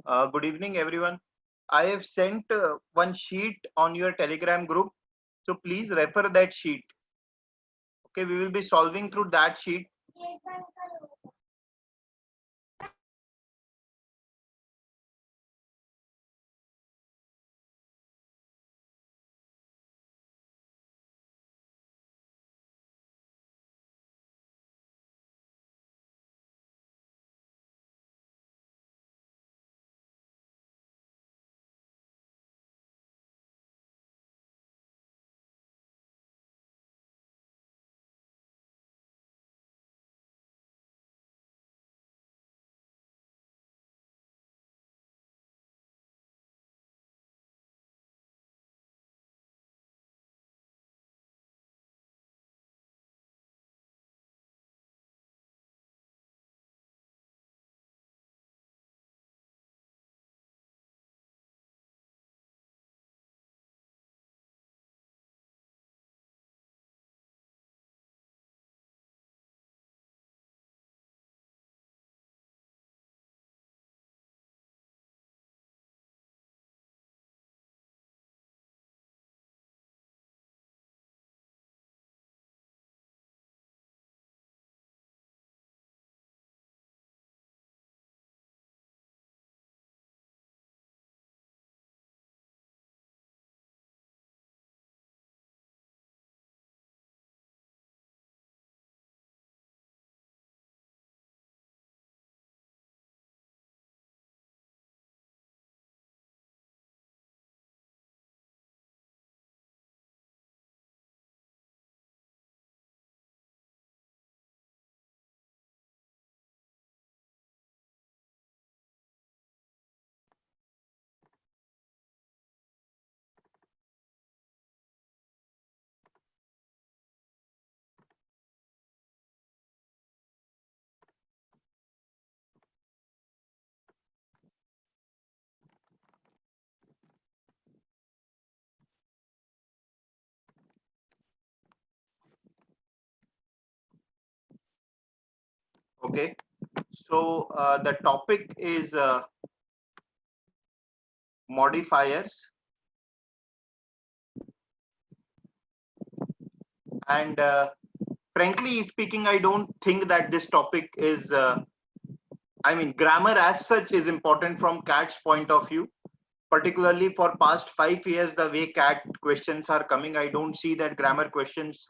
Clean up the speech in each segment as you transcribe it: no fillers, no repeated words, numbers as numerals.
Good evening, everyone. I have sent one sheet on your Telegram group, so please refer that sheet. Okay, we will be solving through that sheet. Okay, so the topic is modifiers, and frankly speaking, I don't think that this topic is. I mean, grammar as such is important from CAT's point of view. Particularly for past 5 years, the way CAT questions are coming, I don't see that grammar questions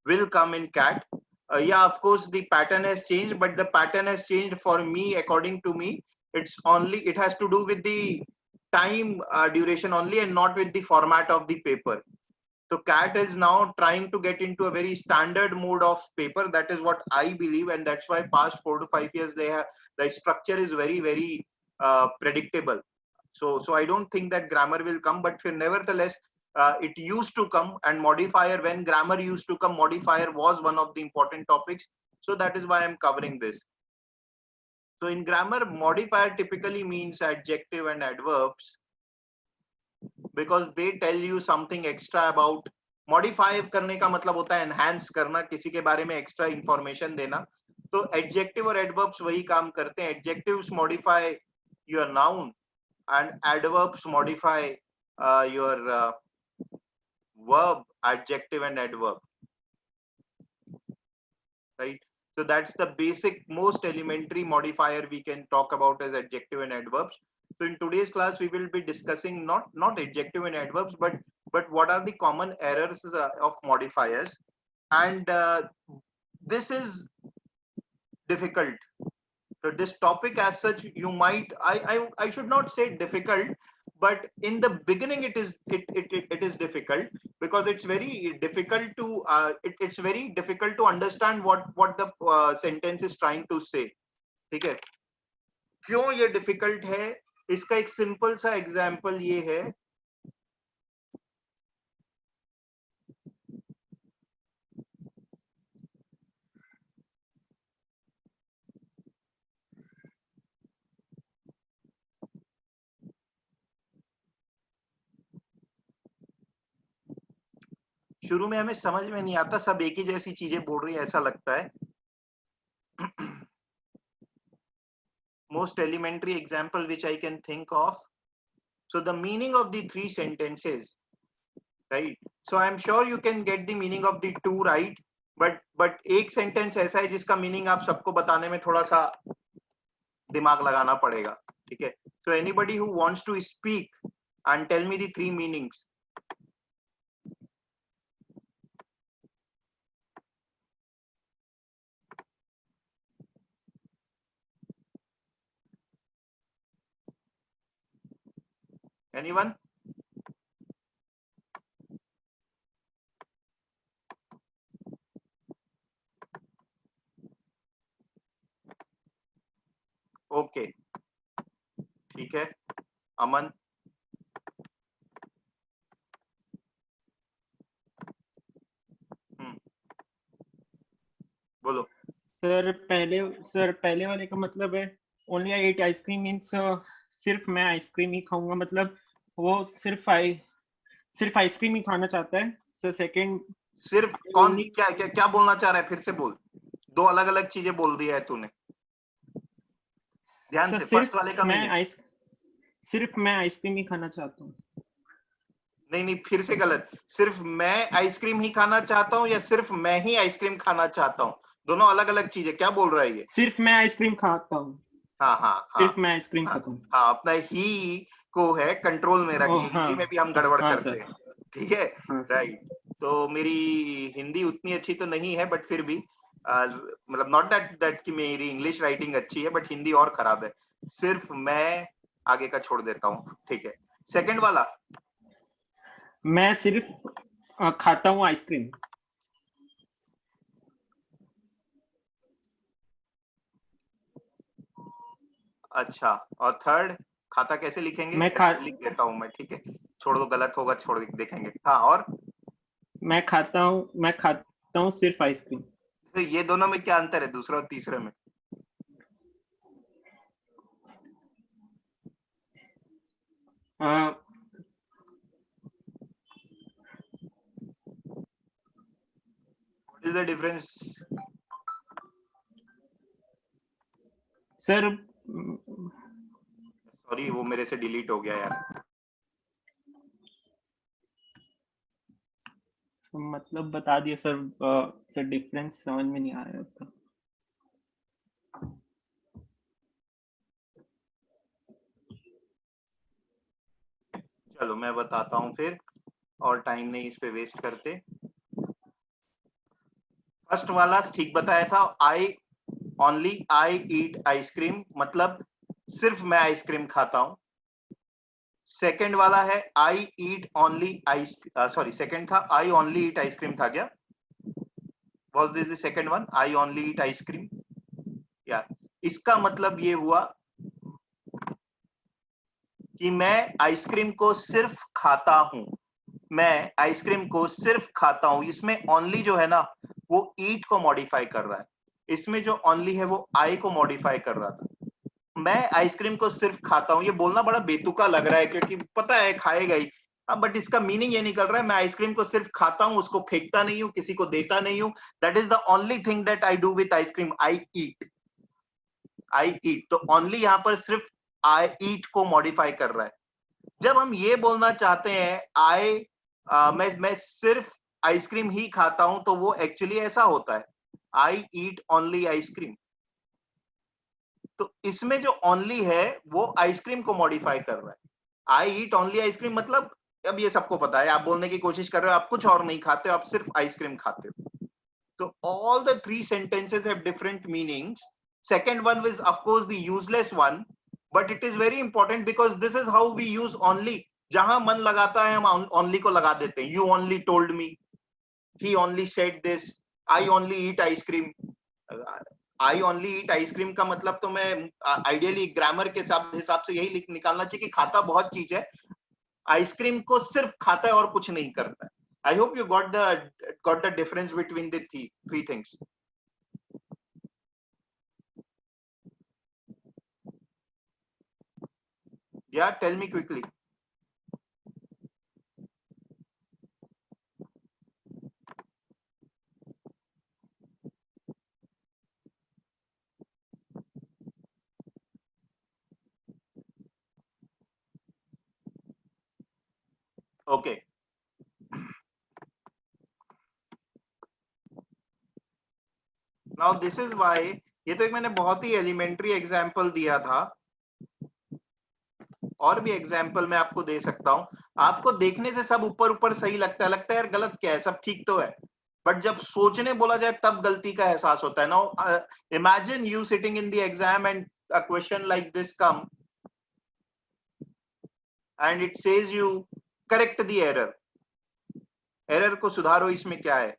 will come in CAT. Yeah, of course, the pattern has changed, but the pattern has changed for me, according to me. It has to do with the time duration only and not with the format of the paper. So CAT is now trying to get into a very standard mode of paper. That is what I believe, and that's why past 4 to 5 years they have the structure is very predictable. So I don't think that grammar will come, but nevertheless, it used to come, and modifier, when grammar used to come, modifier was one of the important topics. So that is why I'm covering this. So in grammar, modifier typically means adjective and adverbs, because they tell you something extra about. Modify करने का मतलब होता है enhance करना, किसी के बारे में extra information देना. तो adjective और adverbs वही काम करते हैं. Adjectives modify your noun and adverbs modify your verb, adjective and adverb, right? So that's the basic, most elementary modifier we can talk about as adjective and adverbs. So in today's class, we will be discussing not adjective and adverbs, but what are the common errors of modifiers, and this is difficult. So this topic as such, you might, I should not say difficult, but in the beginning it is difficult, because it's very difficult to it's very difficult to understand what the sentence is trying to say. ठीक है? क्यों ये difficult है? इसका एक simple सा example ये है. शुरू में हमें समझ में नहीं आता, सब एक ही जैसी चीजें बोल रही है, ऐसा लगता है. most elementary example which I can think of. So the meaning of the three sentences, right? So I'm sure you can get the meaning of the two right, but एक sentence ऐसा है जिसका meaning आप सबको बताने में थोड़ा सा दिमाग लगाना पड़ेगा, ठीक है? So anybody who wants to speak and tell me the three meanings. Anyone? Okay, ठीक है. अमन. बोलो. सर पहले वाले का मतलब है only I eat ice cream means सिर्फ मैं आइसक्रीम ही खाऊंगा, मतलब वो सिर्फ आइसक्रीम ही खाना चाहता है। सर सेकंड सिर्फ कौन क्या क्या क्या बोलना चाह रहा है, फिर से बोल. दो अलग अलग चीजें बोल दिया है तूने. ध्यान से. फर्स्ट वाले का मीनिंग. सिर्फ मैं आइसक्रीम ही खाना चाहता हूँ। नहीं नहीं, फिर से गलत. सिर्फ मैं आइसक्रीम ही खाना चाहता हूँ या सिर्फ मैं ही आइसक्रीम खाना चाहता हूँ, दोनों अलग अलग चीजें. क्या बोल रहा है ये? सिर्फ मैं आइसक्रीम खाता हूँ। हाँ हाँ हाँ सिर्फ मैं आइसक्रीम हाँ खाता हूँ। हाँ. अपना ही को है कंट्रोल में रखिए. हाँ हिंदी में भी हम गड़बड़ हाँ करते सर, हैं, ठीक है? हाँ सर। राइट. तो मेरी हिंदी उतनी अच्छी तो नहीं है, बट फिर भी मतलब नॉट दैट कि मेरी इंग्लिश राइटिंग अच्छी है, बट हिंदी और खराब है. सिर्फ मैं आगे का छोड़ देता हूँ, ठीक है? सेकंड वाला. मैं सिर्फ खाता हूँ आइसक्रीम। अच्छा. और थर्ड खाता कैसे लिखेंगे? मैं खा ऐसे लिख देता हूँ मैं, ठीक है? छोड़ दो, गलत होगा, छोड़ देखेंगे. हाँ. और मैं खाता हूँ सिर्फ आइसक्रीम। तो ये दोनों में क्या अंतर है, दूसरा और तीसरे में? Uh, what is the difference? Sir sorry, वो मेरे से डिलीट हो गया यार. मतलब बता दिया सर। सर डिफरेंस समझ में नहीं आ रहा था। चलो मैं बताता हूँ फिर, और टाइम नहीं इस पे वेस्ट करते. फर्स्ट वाला ठीक बताया था. आई ईट आइसक्रीम, मतलब सिर्फ मैं आइसक्रीम खाता हूँ. सेकंड वाला है I eat only ice sorry, second था आई ओनली ईट आइसक्रीम था क्या? Was this the second one, I only eat ice cream? या इसका मतलब ये हुआ कि मैं आइसक्रीम को सिर्फ खाता हूं. मैं आइसक्रीम को सिर्फ खाता हूं. इसमें ओनली जो है ना, वो ईट को मॉडिफाई कर रहा है. इसमें जो ओनली है वो आई को मॉडिफाई कर रहा था. मैं आइसक्रीम को सिर्फ खाता हूं, ये बोलना बड़ा बेतुका लग रहा है क्योंकि पता है खाएगा ही. बट इसका मीनिंग ये निकल रहा है, मैं आइसक्रीम को सिर्फ खाता हूं, उसको फेंकता नहीं हूं, किसी को देता नहीं हूं. That is the only thing that I do with ice cream. I eat. I eat. तो ओनली यहां पर सिर्फ आई ईट को मॉडिफाई कर रहा है. जब हम ये बोलना चाहते हैं मैं सिर्फ आइसक्रीम ही खाता हूं, तो वो एक्चुअली ऐसा होता है, आई ईट ओनली आइसक्रीम. तो इसमें जो ओनली है वो आइसक्रीम को मॉडिफाई कर रहा है. आई ईट ओनली आइसक्रीम मतलब, अब ये सबको पता है, आप बोलने की कोशिश कर रहे हो आप कुछ और नहीं खाते हो, आप सिर्फ आइसक्रीम खाते हो. So all the three sentences have different meanings. Second one is of course the useless one, but it is very important because this is how we use only. जहां मन लगाता है हम only को लगा देते हैं. You only told me, he only said this, I only eat ice cream. I only eat ice cream का मतलब तो मैं आइडियली ग्रामर के हिसाब से यही निकालना चाहिए कि खाता बहुत चीज है, आइसक्रीम को सिर्फ खाता है और कुछ नहीं करता है. I hope you got the difference between the three things. या tell me quickly. Okay now this is why, ये तो एक मैंने बहुत ही एलिमेंट्री एग्जांपल दिया था, और भी एग्जांपल मैं आपको दे सकता हूं। आपको देखने से सब ऊपर ऊपर सही लगता है यार गलत क्या है, सब ठीक तो है, बट जब सोचने बोला जाए तब गलती का एहसास होता है। Now imagine you sitting in the exam and a question like this come and it says you correct the error, error को सुधारो, इसमें क्या है।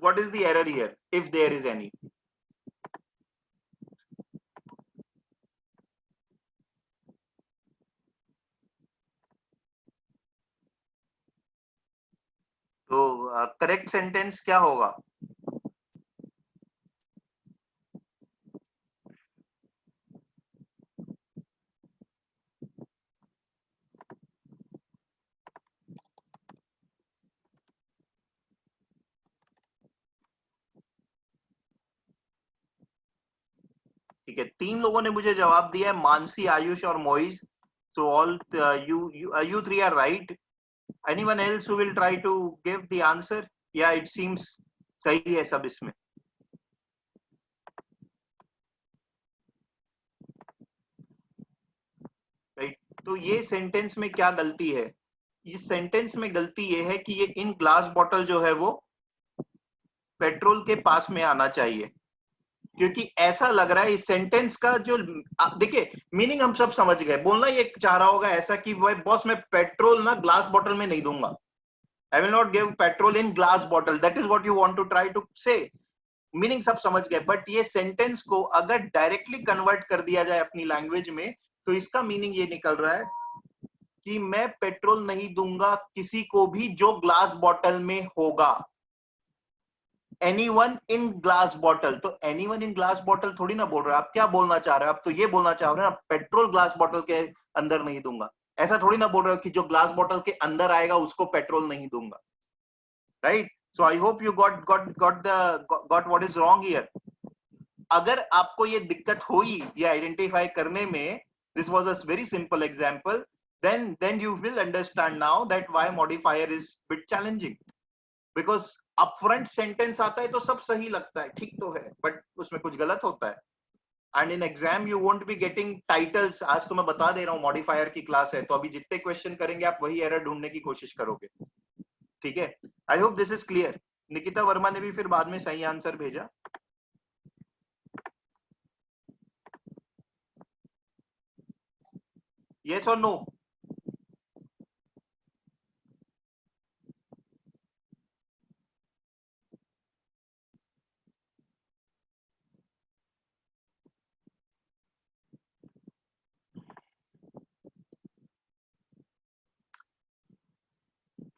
What is the error here, if there is any? तो करेक्ट सेंटेंस क्या होगा? ठीक है, 3 लोगों ने मुझे जवाब दिया है, मानसी, आयुष और Moiz. So all you three are right. Anyone else who will try to give the answer? Yeah, it seems सही है सब इसमें। राइट, तो ये सेंटेंस में क्या गलती है? इस सेंटेंस में गलती ये है कि ये इन ग्लास बॉटल जो है वो पेट्रोल के पास में आना चाहिए, क्योंकि ऐसा लग रहा है इस सेंटेंस का जो, देखिए मीनिंग हम सब समझ गए, बोलना ये चाह रहा होगा ऐसा कि भाई बॉस मैं पेट्रोल ना ग्लास बॉटल में नहीं दूंगा, I will not give petrol in glass bottle, that is what you want to try to say. Meaning सब समझ गए, बट ये सेंटेंस को अगर डायरेक्टली कन्वर्ट कर दिया जाए अपनी लैंग्वेज में, तो इसका मीनिंग ये निकल रहा है कि मैं पेट्रोल नहीं दूंगा किसी को भी जो ग्लास बॉटल में होगा। एनीवन इन ग्लास बॉटल, तो एनीवन इन ग्लास बॉटल थोड़ी ना बोल रहे हैं, आप क्या बोलना चाह रहे हो? आप तो ये बोलना चाह रहे हो ना पेट्रोल ग्लास बॉटल के अंदर नहीं दूंगा, ऐसा थोड़ी ना बोल रहे हो कि जो ग्लास बॉटल के अंदर आएगा उसको पेट्रोल नहीं दूंगा। Right, so I hope you got what is wrong here. अगर आपको ये दिक्कत हुई ये आइडेंटिफाई करने में, this was a very simple example, then you will understand now that why modifier is bit challenging, because upfront sentence आता है तो सब सही लगता है, ठीक तो है, बट उसमें कुछ गलत होता है। And in exam you won't be getting titles. आज तो मैं बता दे रहा हूँ मॉडिफायर की क्लास है, तो अभी जितने क्वेश्चन करेंगे आप वही एरर ढूंढने की कोशिश करोगे। ठीक है, I hope this is clear. Nikita Verma ने भी फिर बाद में सही आंसर भेजा। यस और नो?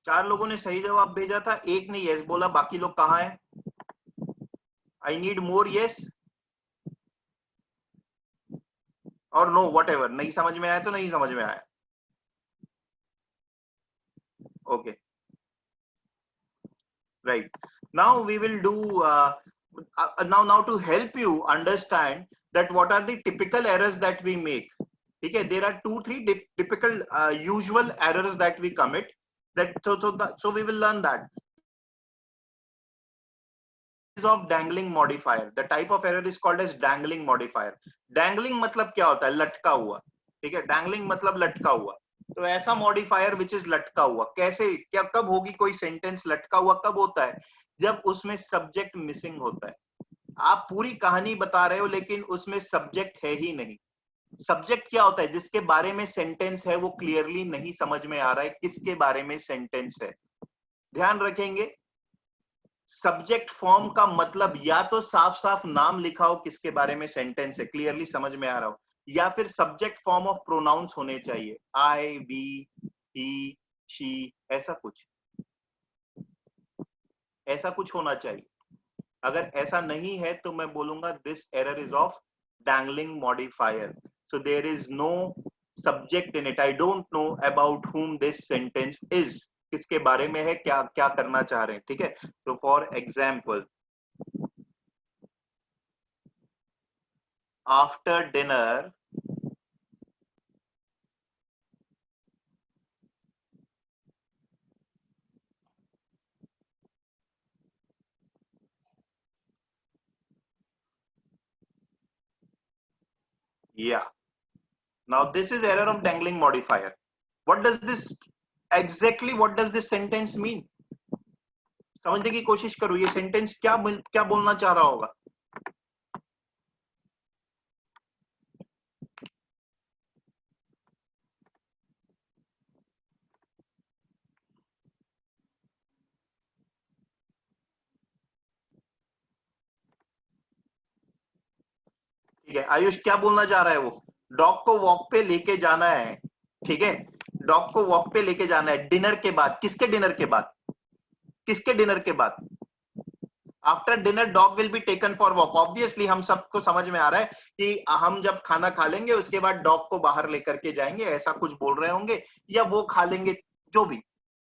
4 लोगों ने सही जवाब भेजा था, एक ने यस बोला, बाकी लोग कहाँ हैं? आई नीड मोर यस और नो, व्हाटएवर। नहीं समझ में आया तो नहीं समझ में आया। Okay, right, now we will do now to help you understand that what are the typical errors that we make. Okay, there are 2-3 typical usual errors that we commit, that so we will learn that is of dangling modifier. The type of error is called as dangling modifier. Dangling मतलब क्या होता है? लटका हुआ। ठीक है, dangling मतलब लटका हुआ। तो ऐसा मॉडिफायर विच इज लटका हुआ, कैसे, क्या, कब होगी कोई सेंटेंस लटका हुआ? कब होता है? जब उसमें सब्जेक्ट मिसिंग होता है। आप पूरी कहानी बता रहे हो लेकिन उसमें सब्जेक्ट है ही नहीं। सब्जेक्ट क्या होता है? जिसके बारे में सेंटेंस है वो क्लियरली नहीं समझ में आ रहा है किसके बारे में सेंटेंस है। ध्यान रखेंगे, सब्जेक्ट फॉर्म का मतलब या तो साफ साफ नाम लिखा हो किसके बारे में सेंटेंस है, क्लियरली समझ में आ रहा हो, या फिर सब्जेक्ट फॉर्म ऑफ प्रोनाउंस होने चाहिए, आई, वी, ही, शी, ऐसा कुछ होना चाहिए। अगर ऐसा नहीं है तो मैं बोलूंगा this error is of dangling modifier. So there is no subject in it. I don't know about whom this sentence is. किसके बारे में है, क्या क्या करना चाह रहे हैं, ठीक है. तो for example, after dinner yeah. Now this is error of dangling modifier. What does this exactly, what does this sentence mean? समझने की कोशिश करो, ये सेंटेंस क्या क्या बोलना चाह रहा होगा. ठीक है, आयुष क्या बोलना चाह रहा है वो, डॉग को वॉक पे लेके जाना है, ठीक है, डॉग को वॉक पे लेके जाना है डिनर के बाद. किसके डिनर के बाद, किसके डिनर के बाद? After dinner dog will be taken for walk. Obviously हम सबको समझ में आ रहा है कि हम जब खाना खा लेंगे उसके बाद डॉग को बाहर लेकर के जाएंगे, ऐसा कुछ बोल रहे होंगे, या वो खा लेंगे, जो भी.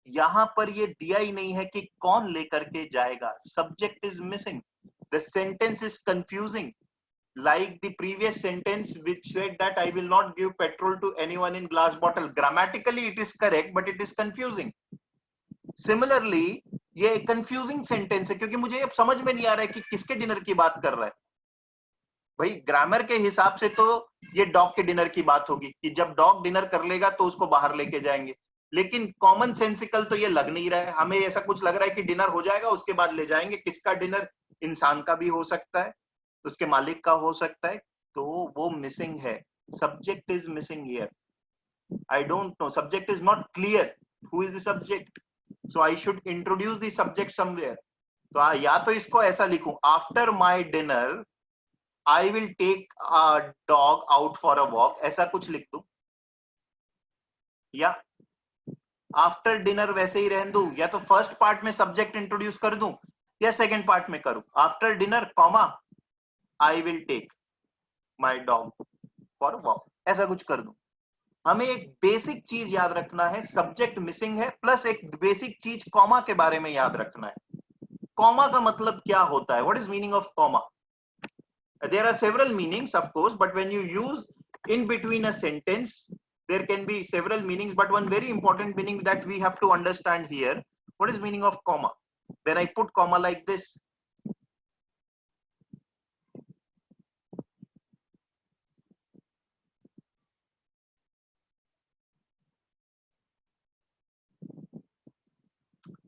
यहां पर ये दिया ही नहीं है कि कौन लेकर के जाएगा. Subject is missing. The sentence is confusing, like the previous sentence which said that I will not give petrol to anyone in glass bottle. Grammatically it is correct, but it is confusing. Similarly, ये confusing sentence है क्योंकि मुझे अब समझ में नहीं आ रहा है कि किसके डिनर की बात कर रहा है. भाई ग्रामर के हिसाब से तो ये डॉग के डिनर की बात होगी कि जब डॉग डिनर कर लेगा तो उसको बाहर लेके जाएंगे, लेकिन कॉमन सेंसिकल तो ये लग नहीं रहा है. हमें ऐसा कुछ लग रहा है कि डिनर हो जाएगा उसके बाद ले जाएंगे. किसका डिनर? इंसान का भी हो सकता है, उसके मालिक का हो सकता है, तो वो मिसिंग है. Subject is missing here. I don't know, subject is not clear. Who is the subject? So I should introduce the subject somewhere. तो या तो इसको ऐसा लिखूं, after my dinner I will take a dog out for a walk, ऐसा कुछ लिख दूं, या आफ्टर डिनर वैसे ही रहने दूं, या तो फर्स्ट पार्ट में सब्जेक्ट इंट्रोड्यूस कर दूं या सेकंड पार्ट में करूं. After dinner comma I will take my dog for a walk, ऐसा कुछ कर दूं. हमें एक बेसिक चीज याद रखना है, सब्जेक्ट मिसिंग है, प्लस एक बेसिक चीज कॉमा के बारे में याद रखना है. कॉमा का मतलब क्या होता है? What is meaning of comma? There are several meanings of course, but when you use in between a sentence there can be several meanings, but one very important meaning that we have to understand here, what is meaning of comma? When I put comma like this,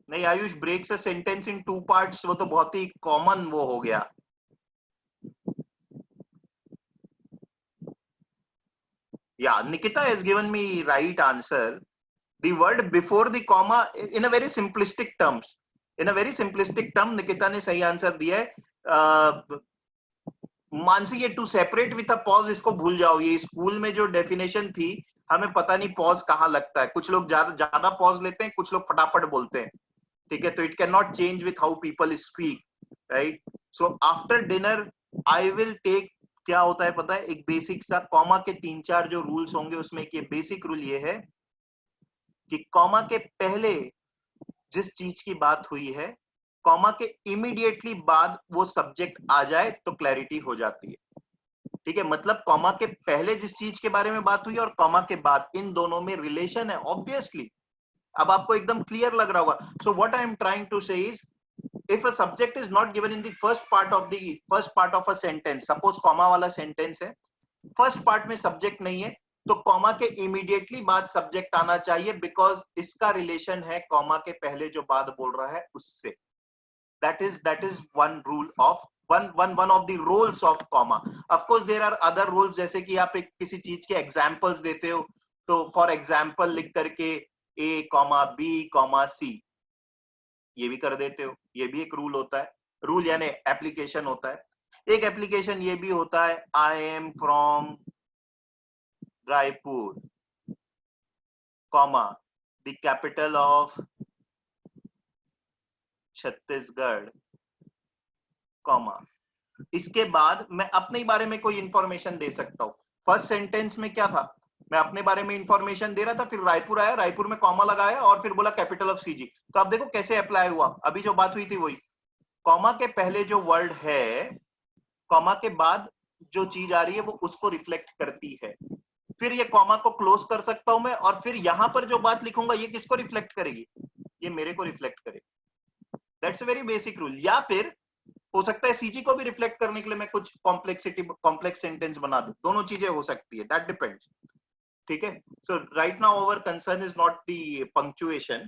नहीं Ayush, breaks a sentence in two parts, वो तो बहुत ही common वो हो गया. Yeah, Nikita has given me right answer. The word before the comma in a very simplistic terms. In a very simplistic term, Nikita ने सही answer दिया है. मानसी, ये to separate with a pause इसको भूल जाओ. ये स्कूल में जो डेफिनेशन थी, हमें पता नहीं पॉज कहाँ लगता है. कुछ लोग ज्यादा पॉज लेते हैं, कुछ लोग फटाफट बोलते हैं, ठीक है. तो it can not change with how people speak, right. So after dinner I will take, क्या होता है पता है? एक बेसिक सा कॉमा के 3-4 जो रूल्स होंगे उसमें एक ये बेसिक रूल ये है कि कॉमा के पहले जिस चीज की बात हुई है, कॉमा के इमीडिएटली बाद वो सब्जेक्ट आ जाए तो क्लैरिटी हो जाती है, ठीक है. मतलब कॉमा के पहले जिस चीज के बारे में बात हुई और कॉमा के बाद, इन दोनों में रिलेशन है ऑब्वियसली. अब आपको एकदम क्लियर लग रहा होगा. So what I am trying to say is, if a subject is not given in the first part of a sentence, suppose comma वाला sentence है, first part में subject नहीं है, तो comma के immediately बाद subject आना चाहिए, because इसका relation है comma के पहले जो बात बोल रहा है उससे. that is one rule of one of the rules of comma. Of course there are other rules, जैसे कि आप एक किसी चीज के examples देते हो, तो for example लिख करके a, b, c ये भी कर देते हो. ये भी एक रूल होता है. रूल यानी एप्लीकेशन होता है. एक एप्लीकेशन ये भी होता है, I am from Raipur, comma the capital of Chhattisgarh, comma. इसके बाद मैं अपने बारे में कोई इंफॉर्मेशन दे सकता हूं. फर्स्ट सेंटेंस में क्या था? मैं अपने बारे में इंफॉर्मेशन दे रहा था, फिर रायपुर आया, रायपुर में कॉमा लगाया और फिर बोला कैपिटल ऑफ सीजी। तो आप देखो कैसे अप्लाई हुआ, अभी जो बात हुई थी वही, कॉमा के पहले जो वर्ड है, कॉमा के बाद जो चीज आ रही है वो उसको रिफ्लेक्ट करती है। फिर ये कॉमा को क्लोज कर सकता हूं मैं, और फिर यहां पर जो बात लिखूंगा ये किसको रिफ्लेक्ट करेगी, ये मेरे को रिफ्लेक्ट करेगी। That's a very basic rule. या फिर हो सकता है सीजी को भी रिफ्लेक्ट करने के लिए मैं कुछ कॉम्प्लेक्स सेंटेंस बना दूं, दोनों चीजें हो सकती है, दैट डिपेंड्स। ठीक है, so right now our concern is not the punctuation,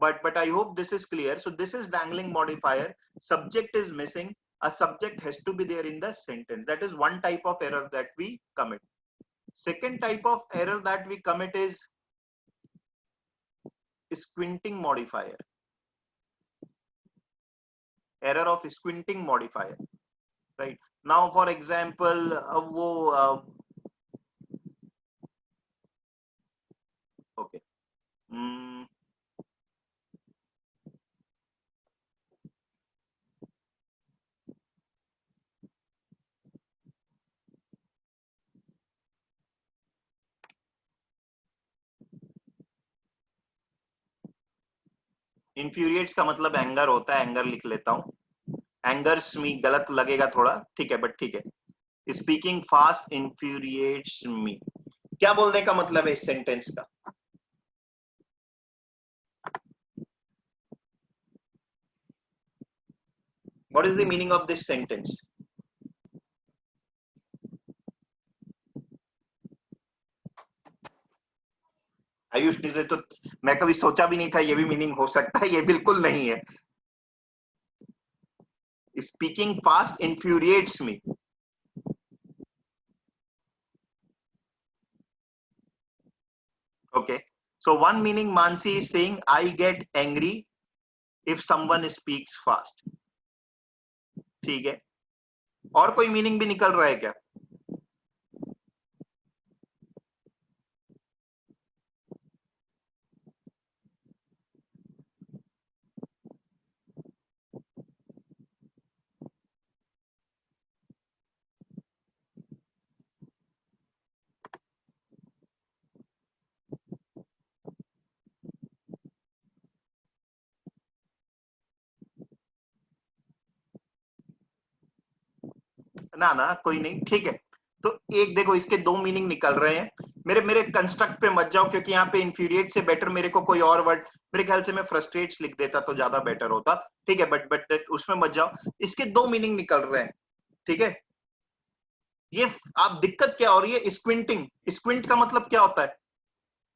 but I hope this is clear. So this is dangling modifier, subject is missing, a subject has to be there in the sentence. That is one type of error that we commit. Second type of error that we commit is squinting modifier, error of squinting modifier, right? Now for example wo okay, infuriates का मतलब anger होता है, anger लिख लेता हूं, angers मी गलत लगेगा थोड़ा, ठीक है, बट ठीक है। स्पीकिंग फास्ट इंफ्यूरिएट्स मी, क्या बोलने का मतलब है इस सेंटेंस का? What is the meaning of this sentence? Ayush ने तो, मैं कभी सोचा भी नहीं था ये भी मीनिंग हो सकता है, ये बिल्कुल नहीं है। Speaking fast इंफ्यूरिएट्स me, okay, so one meaning Mansi is saying I get angry if someone speaks fast, ठीक है, और कोई मीनिंग भी निकल रहा है क्या? ना ना कोई नहीं, ठीक है। तो एक देखो इसके दो मीनिंग निकल रहे हैं, मेरे मेरे कंस्ट्रक्ट पे मत जाओ, क्योंकि यहाँ पे इंफ्यूरिएट से बेटर मेरे को कोई और वर्ड, मेरे ख्याल से मैं फ्रस्ट्रेट्स लिख देता तो ज्यादा बेटर होता, ठीक है, बट उसमें मत जाओ। इसके दो मीनिंग निकल रहे हैं, ठीक है। ये आप दिक्कत क्या हो रही है, स्क्विंटिंग, स्क्विंट का मतलब क्या होता है?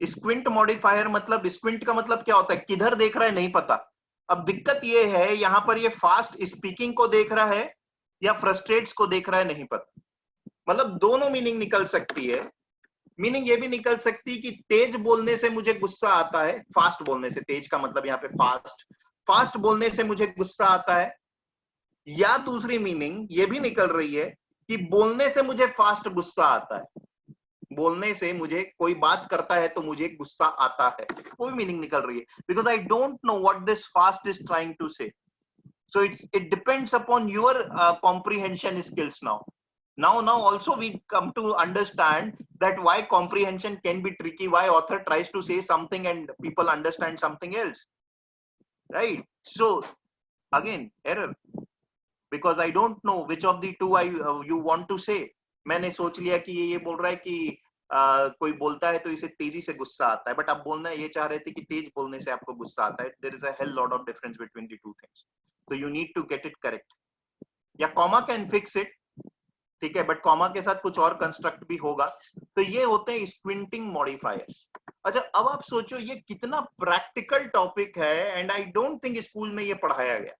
स्क्विंट मॉडिफायर मतलब, स्क्विंट का मतलब क्या होता है, किधर देख रहा है नहीं पता। अब दिक्कत ये है यहां पर, ये फास्ट स्पीकिंग को देख रहा है या फ्रस्ट्रेट्स को देख रहा है नहीं पता। मतलब दोनों मीनिंग निकल सकती है। मीनिंग ये भी निकल सकती है कि तेज बोलने से मुझे गुस्सा आता है, फास्ट बोलने से, तेज का मतलब यहाँ पे फास्ट, फास्ट बोलने से मुझे गुस्सा आता है। या दूसरी मीनिंग ये भी निकल रही है कि बोलने से मुझे फास्ट गुस्सा आता है, बोलने से मुझे कोई बात करता है तो मुझे गुस्सा आता है, कोई मीनिंग निकल रही है, because I don't know what this fast is trying to say. So it depends upon your comprehension skills now. Now also we come to understand that why comprehension can be tricky, why author tries to say something and people understand something else, right? So again error, because I don't know which of the two I you want to say. मैंने सोच लिया कि ये बोल रहा है कि कोई बोलता है तो इसे तेजी से गुस्सा आता है, बट आप बोलना ये चाह रहे थे कि तेज बोलने से आपको गुस्सा आता है। There is a hell lot of difference between the two things, so you need to get it correct. या कॉमा कैन फिक्स इट, ठीक है, बट कॉमा के साथ कुछ और कंस्ट्रक्ट भी होगा। तो ये होते हैं स्क्विंटिंग मॉडिफायर्स। अच्छा, अब आप सोचो ये कितना प्रैक्टिकल टॉपिक है, and I don't think school में ये पढ़ाया गया।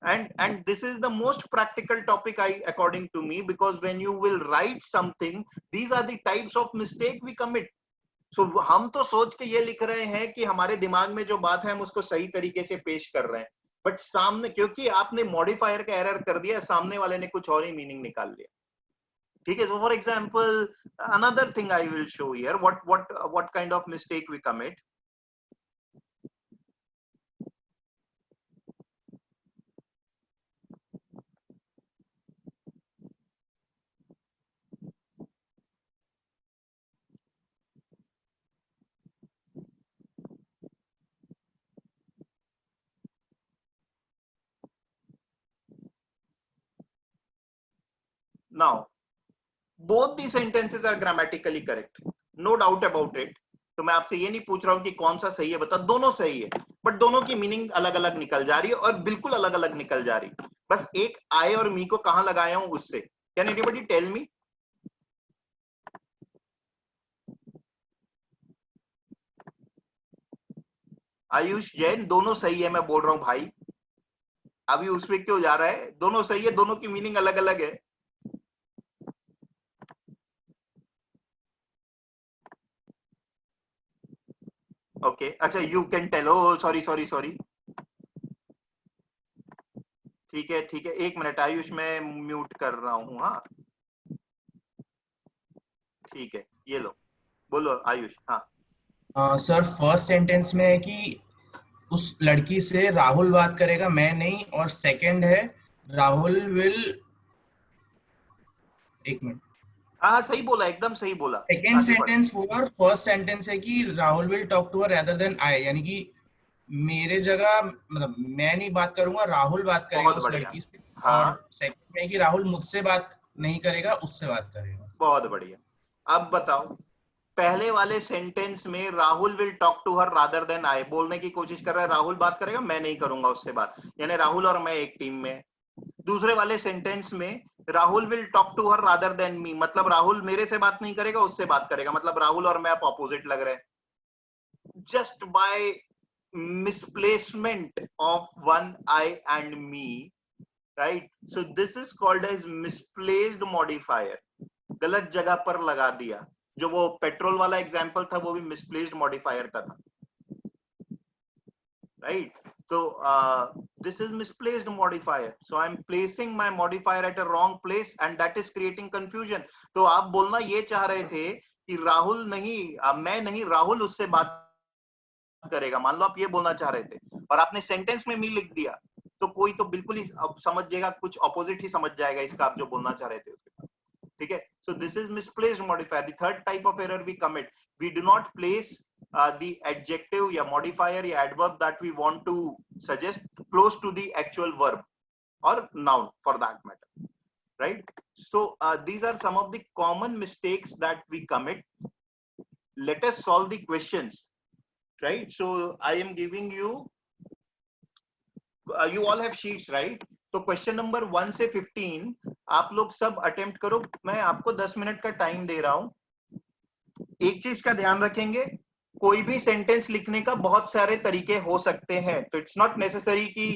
And this is the most practical topic, according to me, because when you will write something, these are the types of mistake we commit. So हम तो सोच के ये लिख रहे हैं कि हमारे दिमाग में जो बात है हम उसको सही तरीके से पेश कर रहे हैं, बट सामने, क्योंकि आपने मॉडिफायर का एरर कर दिया, सामने वाले ने कुछ और ही मीनिंग निकाल लिया, ठीक है। So for example, another thing I will show here, what kind of mistake we commit. Now both the sentences are grammatically correct, no doubt about it. तो मैं आपसे ये नहीं पूछ रहा हूं कि कौन सा सही है, बता, दोनों सही है, बट दोनों की मीनिंग अलग अलग निकल जा रही है और बिल्कुल अलग अलग निकल जा रही है. बस एक आई और मी को कहां लगाया हूं उससे. Can anybody tell me? Ayush Jain, दोनों सही है, मैं बोल रहा हूं भाई. अभी उसमें क्यों जा रहा है? दोनों सही है, दोनों की मीनिंग अलग अलग है. ओके, अच्छा, you can tell. Oh sorry sorry sorry. ठीक है ठीक है, एक मिनट आयुष, मैं म्यूट कर रहा हूँ. हाँ ठीक है, ये लो, बोलो आयुष. हाँ सर फर्स्ट सेंटेंस में है कि उस लड़की से राहुल बात करेगा, मैं नहीं, और सेकंड है राहुल विल, एक मिनट, हाँ, सही बोला, एकदम सही बोला. सेकंड आगे बढ़. सेंटेंस फॉर फर्स्ट सेंटेंस है कि Rahul will talk to her rather than I, यानी कि मेरे जगह, मतलब मैं नहीं बात करूंगा, राहुल बात करेगा बहुत उस बढ़िया. लड़की से, और हाँ, सेकंड में है कि राहुल मुझसे बात नहीं करेगा, उससे बात करेगा. बहुत बढ़िया. अब बताओ, पहले वाले सेंटेंस में Rahul will talk to her rather than I बोलने की कोशिश कर रहा है, राहुल बात करेगा, मैं नहीं करूंगा उससे बात, यानी राहुल और मैं एक टीम में. दूसरे वाले सेंटेंस में Rahul will talk to her rather than me, मतलब राहुल मेरे से बात नहीं करेगा, उससे बात करेगा, मतलब राहुल और मैं आप ऑपोजिट लग रहे हैं. Just by misplacement of one I and me, right? So this is called as misplaced modifier. गलत जगह पर लगा दिया. जो वो पेट्रोल वाला एग्जांपल था, वो भी misplaced modifier का था, right? So this is misplaced modifier. So I'm placing my modifier at a wrong place and that is creating confusion. तो आप बोलना ये चाह रहे थे कि राहुल नहीं, मैं नहीं, राहुल उससे बात करेगा. मान लो आप ये बोलना चाह रहे थे और आपने सेंटेंस में मी लिख दिया, तो कोई तो बिल्कुल ही अब समझ जाएगा, कुछ ऑपोजिट ही समझ जाएगा इसका, आप जो बोलना चाह रहे थे उसके. ठीक है. So this is misplaced modifier. The third type of error we commit, we do not place the adjective या modifier या adverb that we want to suggest close to the actual verb or noun for that matter, right? So these are some of the common mistakes that we commit. Let us solve the questions, right? So I am giving you, you all have sheets, right? तो question number 1 से 15 आप लोग सब attempt करो. मैं आपको 10 minute का time दे रहा हूं. एक चीज का ध्यान रखेंगे, कोई भी सेंटेंस लिखने का बहुत सारे तरीके हो सकते हैं, तो इट्स नॉट नेसेसरी कि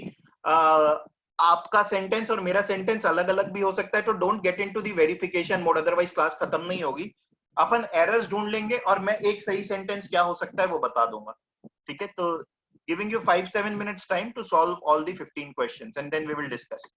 आपका सेंटेंस और मेरा सेंटेंस अलग अलग भी हो सकता है. तो don't get into the verification mode, otherwise class खत्म नहीं होगी. अपन एरर्स ढूंढ लेंगे और मैं एक सही सेंटेंस क्या हो सकता है वो बता दूंगा. ठीक है. तो giving you 5-7 minutes time to solve all the 15 questions and then we will discuss.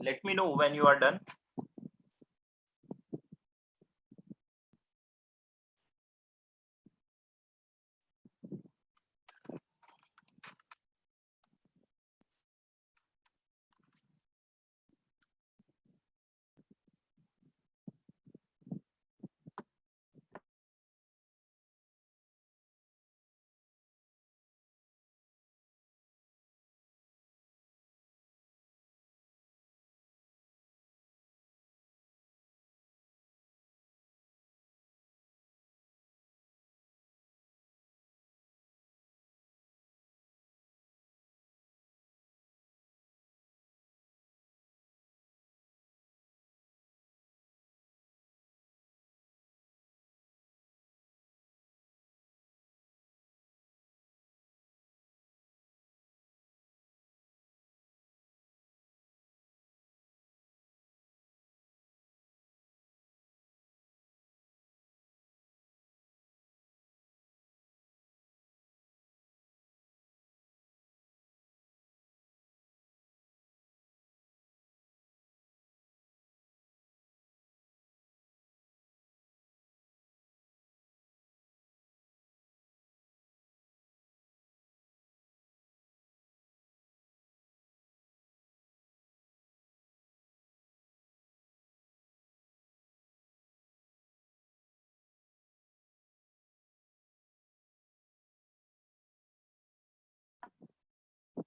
Let me know when you are done.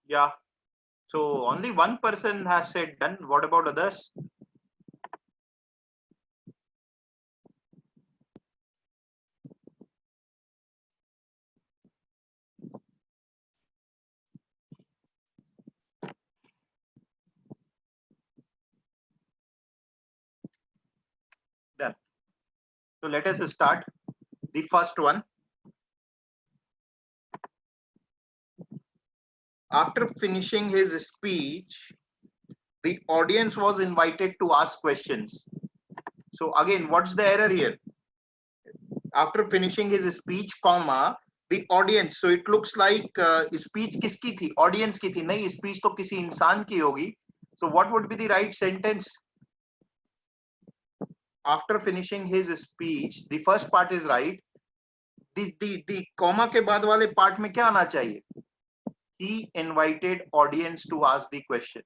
Yeah. So only one person has said done. What about others? Done. So let us start. The first one. After finishing his speech, the audience was invited to ask questions. So again, what's the error here? After finishing his speech, comma, the audience. So it looks like speech किसकी थी? Audience की थी. नहीं, speech तो किसी इंसान की होगी. So what would be the right sentence? After finishing his speech, the first part is right. The comma के बाद वाले part में क्या आना चाहिए? He invited audience to ask the question.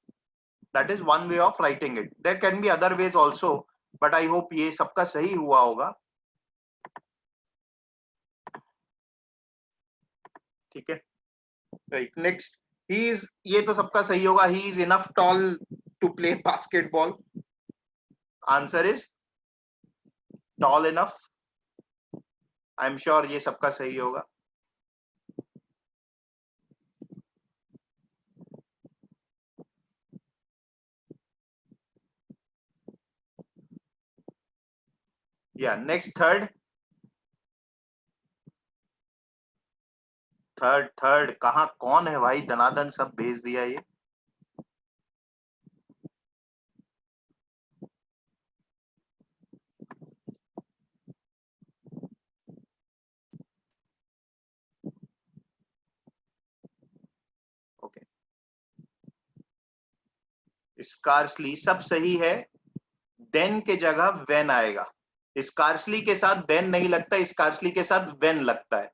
That is one way of writing it. There can be other ways also, but I hope ये सबका सही हुआ होगा. ठीक है. Right. Next, he is. ये तो सबका सही होगा. He is enough tall to play basketball. Answer is tall enough. I'm sure ये सबका सही होगा. Yeah. Next, third कहाँ कौन है भाई? दनादन सब भेज दिया ये. ओके. स्कार्सली सब सही है. देन के जगह व्हेन आएगा. स्कार्सली के साथ देन नहीं लगता, स्कार्सली के साथ व्हेन लगता है.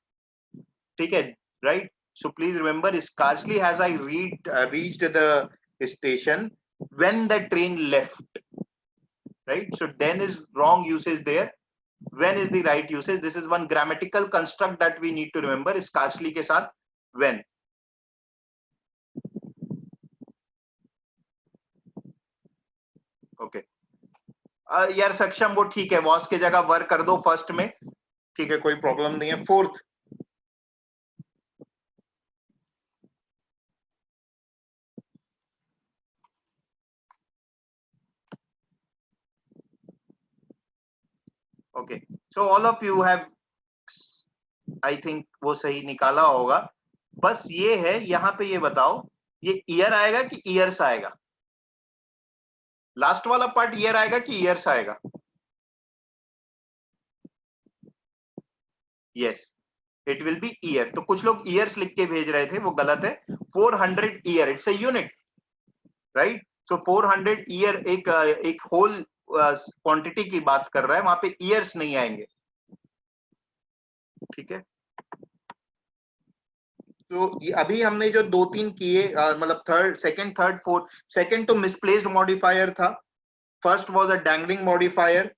ठीक है. Right. So please remember, scarcely has I reached the station when the train left. Right. So then is wrong usage there. When is the right usage? This is one grammatical construct that we need to remember. Scarcely के साथ when. Okay. यार सक्षम वो ठीक है. was के जगह were कर दो फर्स्ट में. ठीक है, कोई प्रॉब्लम नहीं है. Fourth, okay. So all of you have, I think वो सही निकाला होगा. बस ये है, यहाँ पे ये बताओ, ये ईयर आएगा कि ईयर्स आएगा? लास्ट वाला पार्ट ईयर आएगा कि ईयर्स आएगा? Yes, it will be year. तो कुछ लोग ईयर्स लिख के भेज रहे थे, वो गलत है. 400 year, it's a unit, right? So 400 year एक होल क्वांटिटी की बात कर रहा है, वहां पे ईयर्स नहीं आएंगे, ठीक है। तो अभी हमने जो 2-3 किए, मतलब third, second, third, fourth, second तो मिसप्लेस्ड मॉडिफायर था, first was a dangling modifier,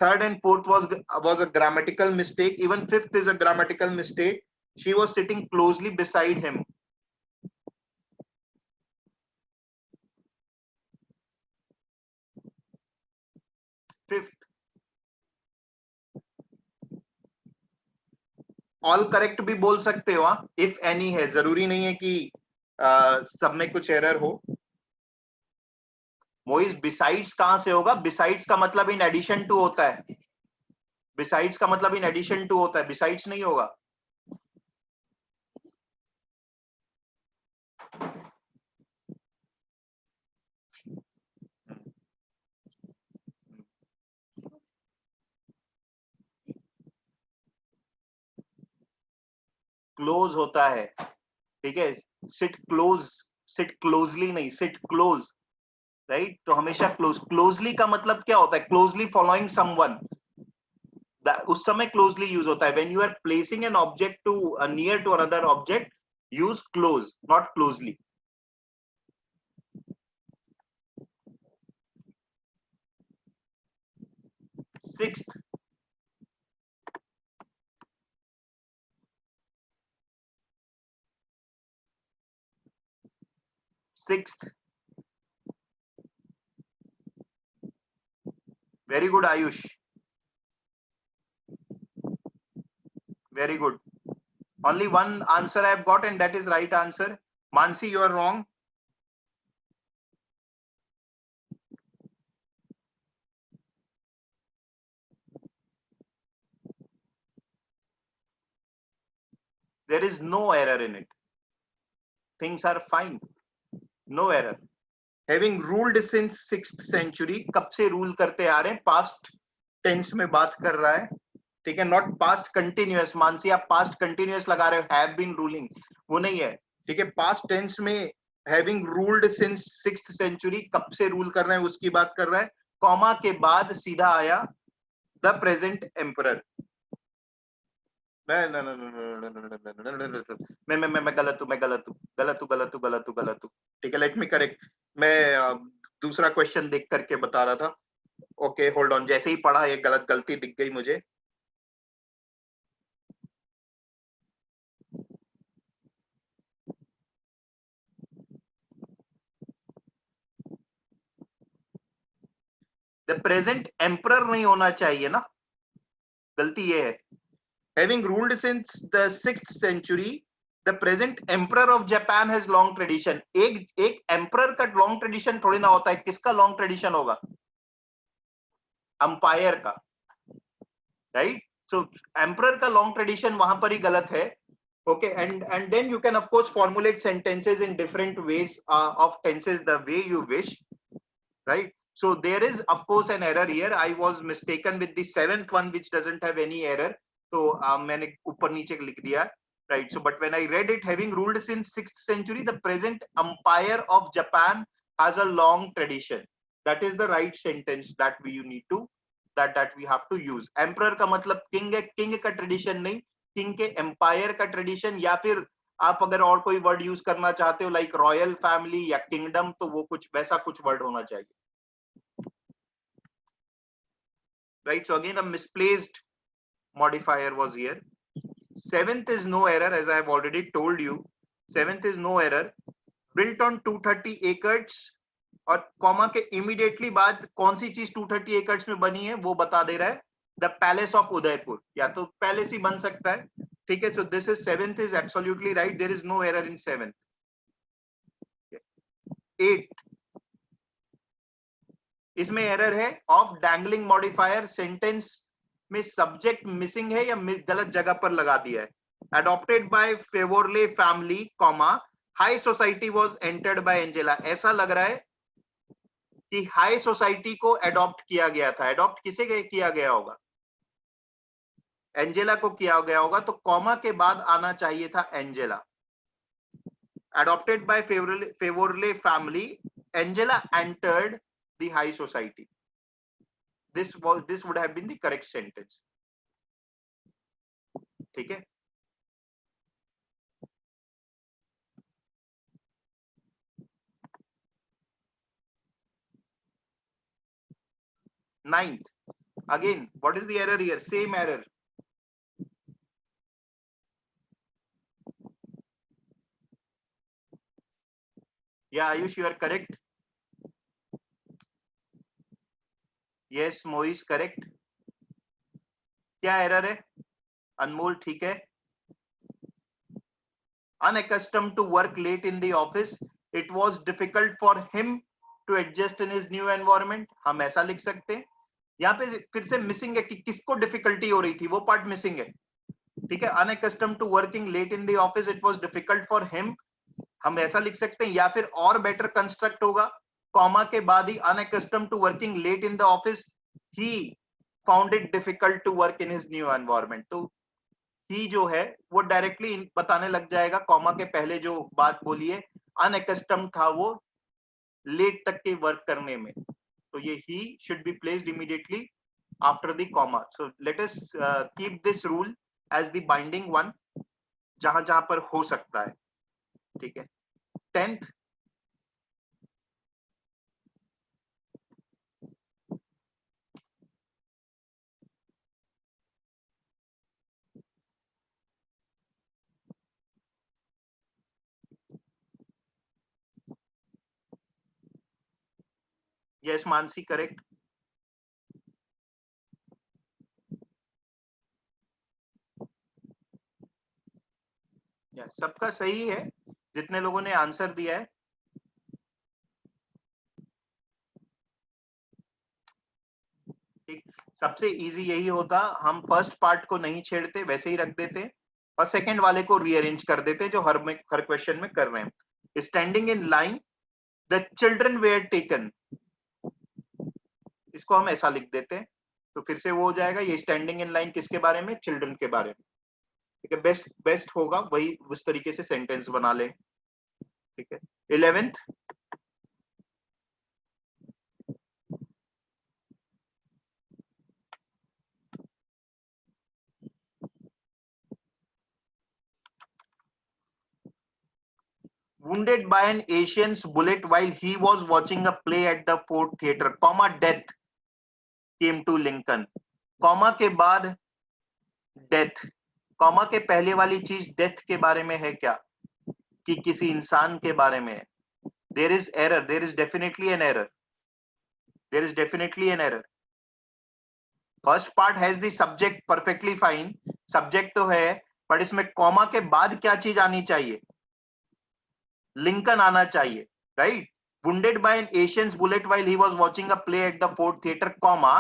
third and fourth was a grammatical mistake, even fifth is a grammatical mistake. She was sitting closely beside him. Fifth, all correct भी बोल सकते हो, if any है, जरूरी नहीं है कि सब में कुछ एरर हो। मोइस besides कहां से होगा? besides का मतलब in addition to होता है, besides का मतलब in addition to होता है, besides नहीं होगा। क्लोज होता है, ठीक है, सिट क्लोज, सिट क्लोजली नहीं, सिट क्लोज, राइट। तो हमेशा क्लोजली का मतलब क्या होता है? क्लोजली फॉलोइंग समवन, उस समय क्लोजली यूज होता है। When you are placing an object too near to another object, use close, not closely. Sixth, sixth, very good Ayush, very good. Only one answer I have got and that is right answer. Mansi, you are wrong. There is no error in it. Things are fine. No error. Having ruled since 6th century, कब से rule करते आ रहे हैं? Past tense में बात कर रहा है, ठीक है, नॉट पास्ट कंटिन्यूअस। मानसी आप पास्ट कंटिन्यूअस लगा रहे हो, हैव बीन रूलिंग, वो नहीं है, ठीक है। पास्ट टेंस में having ruled since 6th century, कब से रूल कर रहे हैं उसकी बात कर रहा है। कॉमा के बाद सीधा आया द प्रेजेंट एम्परर। मैं गलत हूँ, मैं गलत हूँ, गलत हूँ, गलत हूँ, गलत हूँ, गलत हूँ, ठीक है, लेट मी करेक्ट। मैं दूसरा क्वेश्चन देख करके बता रहा था। ओके होल्ड ऑन, जैसे ही पढ़ा ये गलती दिख गई मुझे। द प्रेजेंट एम्परर नहीं होना चाहिए ना, गलती ये है। Having ruled since the 6th century, the present emperor of Japan has long tradition. एक emperor का long tradition थोड़ी ना होता है, किसका long tradition होगा? Empire का, right? So emperor का long tradition वहां पर ही गलत है। Okay, and then you can of course formulate sentences in different ways of tenses the way you wish, right? So there is of course an error here. I was mistaken with the 7th one which doesn't have any error. तो मैंने ऊपर नीचे लिख दिया, right? So but when I read it, having ruled since 6th century, the present empire of Japan has a long tradition. That is the right sentence that we need to that we have to use. Emperor का मतलब king है, king का tradition नहीं, king के empire का tradition, या फिर आप अगर और कोई वर्ड यूज करना चाहते हो लाइक रॉयल फैमिली या किंगडम, तो वो कुछ वैसा कुछ वर्ड होना चाहिए, right? So again a misplaced modifier was here. 7th is no error, as I have already told you. 7th is no error. Built on 230 acres, और कॉमा के इमीडिएटली बाद कौन सी चीज 230 एकर्स में बनी है वो बता दे रहा है, द पैलेस ऑफ उदयपुर, या तो पैलेस ही बन सकता है, ठीक है। So this is 7th is absolutely right, there is no error in 7th. 8, इसमें एरर है ऑफ डैंगलिंग मॉडिफायर, सेंटेंस में सब्जेक्ट मिसिंग है या गलत जगह पर लगा दिया है। Adopted by favourably family, comma high society was entered by Angela, ऐसा लग रहा है कि हाई सोसाइटी को अडॉप्ट किया गया था। अडॉप्ट किसे किया गया होगा? एंजेला को किया गया होगा, तो कॉमा के बाद आना चाहिए था Angela. Adopted by favourably family, Angela entered the high society. This would have been the correct sentence. ठीक है. Ninth, again, what is the error here? Same error. Yeah, Ayush, you are correct. Yes, Moise, correct. क्या error है? अनमोल ठीक है. Unaccustomed to work late in the office, it was difficult for him to adjust in his new environment. हम ऐसा लिख सकते हैं. यहाँ पे फिर से मिसिंग है कि किसको डिफिकल्टी हो रही थी, वो पार्ट मिसिंग है. ठीक है. Unaccustomed to working late in the office, it was difficult for him. हम ऐसा लिख सकते हैं, या फिर और बेटर कंस्ट्रक्ट होगा, कॉमा के बाद ही unaccustomed to working late in the office, he found it difficult to work in his new environment. तो ही जो है वो डायरेक्टली बताने लग जाएगा, कॉमा के पहले जो बात बोली है अनएकस्टम्ड था वो लेट तक के वर्क करने में, तो ये ही should be placed immediately after the comma. So let us keep this rule as the binding one जहां जहां पर हो सकता है. ठीक है. 10th, yes Mansi correct. सबका सही है जितने लोगों ने आंसर दिया है. ठीक. सबसे इजी यही होता, हम फर्स्ट पार्ट को नहीं छेड़ते, वैसे ही रख देते और सेकंड वाले को रीअरेंज कर देते जो हर क्वेश्चन में कर रहे हैं. Standing in line, the children where taken, इसको हम ऐसा लिख देते हैं तो फिर से वो हो जाएगा. ये स्टैंडिंग इन लाइन किसके बारे में? चिल्ड्रन के बारे में. ठीक है. बेस्ट होगा वही उस तरीके से सेंटेंस बना ले. ठीक है. 11th, wounded by an Asian's bullet while he was watching a play at the Ford Theatre, comma death came to Lincoln. Comma के बाद डेथ, कॉमा के पहले वाली चीज डेथ के बारे में है क्या कि किसी इंसान के बारे में है? There is error, there is definitely an error, there is definitely an error. First part has the subject perfectly fine, subject तो है, बट इसमें कॉमा के बाद क्या चीज आनी चाहिए? लिंकन आना चाहिए, right? wounded by an Asian's bullet while he was watching a play at the Ford Theatre, comma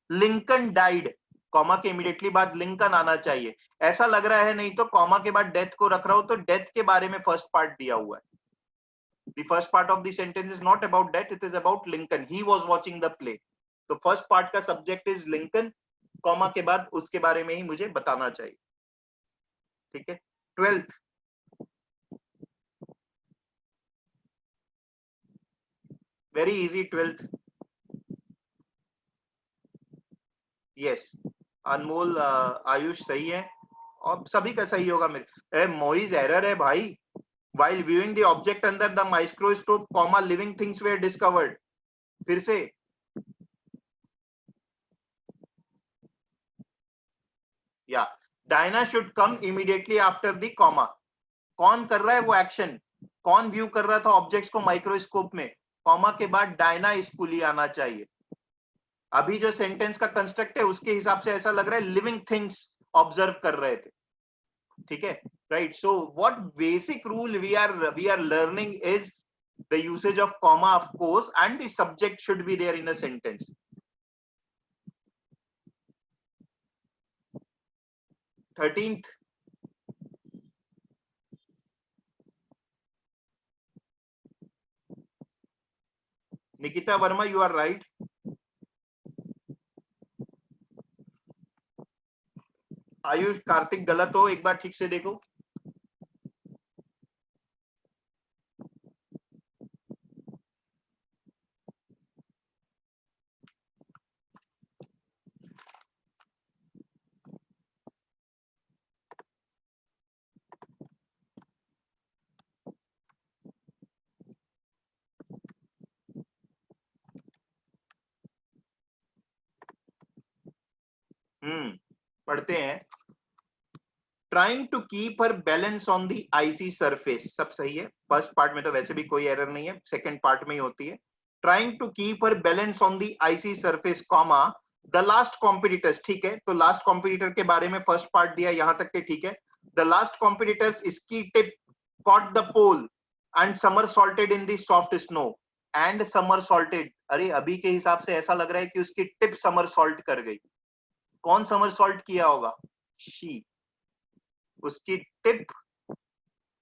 Lincoln died, comma के इमीडिएटली बाद लिंकन आना चाहिए. ऐसा लग रहा है, नहीं तो कॉमा के बाद डेथ को रख रहा हूं तो डेथ के बारे में फर्स्ट पार्ट दिया हुआ है. The first part of the sentence is not about death, it is about Lincoln. He was watching the play. तो फर्स्ट पार्ट का सब्जेक्ट इज लिंकन, कॉमा के बाद उसके बारे में ही मुझे बताना चाहिए. ठीक है. 12th, very easy. 12th, yes Anmol, Ayush सही है और सभी का सही होगा. मेरे मोइज एरर है भाई. while viewing the object under the microscope, comma living things were discovered. फिर से या Diana should come immediately after the comma. कौन कर रहा है वो एक्शन? कौन व्यू कर रहा था ऑब्जेक्ट्स को माइक्रोस्कोप में? कॉमा के बाद डायना स्कूली आना चाहिए. अभी जो सेंटेंस का कंस्ट्रक्ट है उसके हिसाब से ऐसा लग रहा है लिविंग थिंग्स ऑब्जर्व कर रहे थे. ठीक है, right? So what basic rule we are learning is the usage of comma, of course, and the subject should be there in a sentence. Thirteenth, Nikita Verma, you are right. Ayush, Kartik गलत हो, एक बार ठीक से देखो. पढ़ते हैं। Trying to keep her balance on the icy surface, सब सही है। फर्स्ट पार्ट में तो वैसे भी कोई एरर नहीं है, सेकंड पार्ट में ही होती है। Trying to keep her balance on the icy surface comma the last competitors, ठीक है। तो लास्ट कॉम्पिटिटर के बारे में फर्स्ट पार्ट दिया, यहां तक के ठीक है। The last competitors ski tip caught the pole and somersaulted in the soft snow and somersaulted। अरे अभी के हिसाब से ऐसा लग रहा है कि उसकी टिप somersault कर गई। कौन somersault किया होगा? she। उसकी tip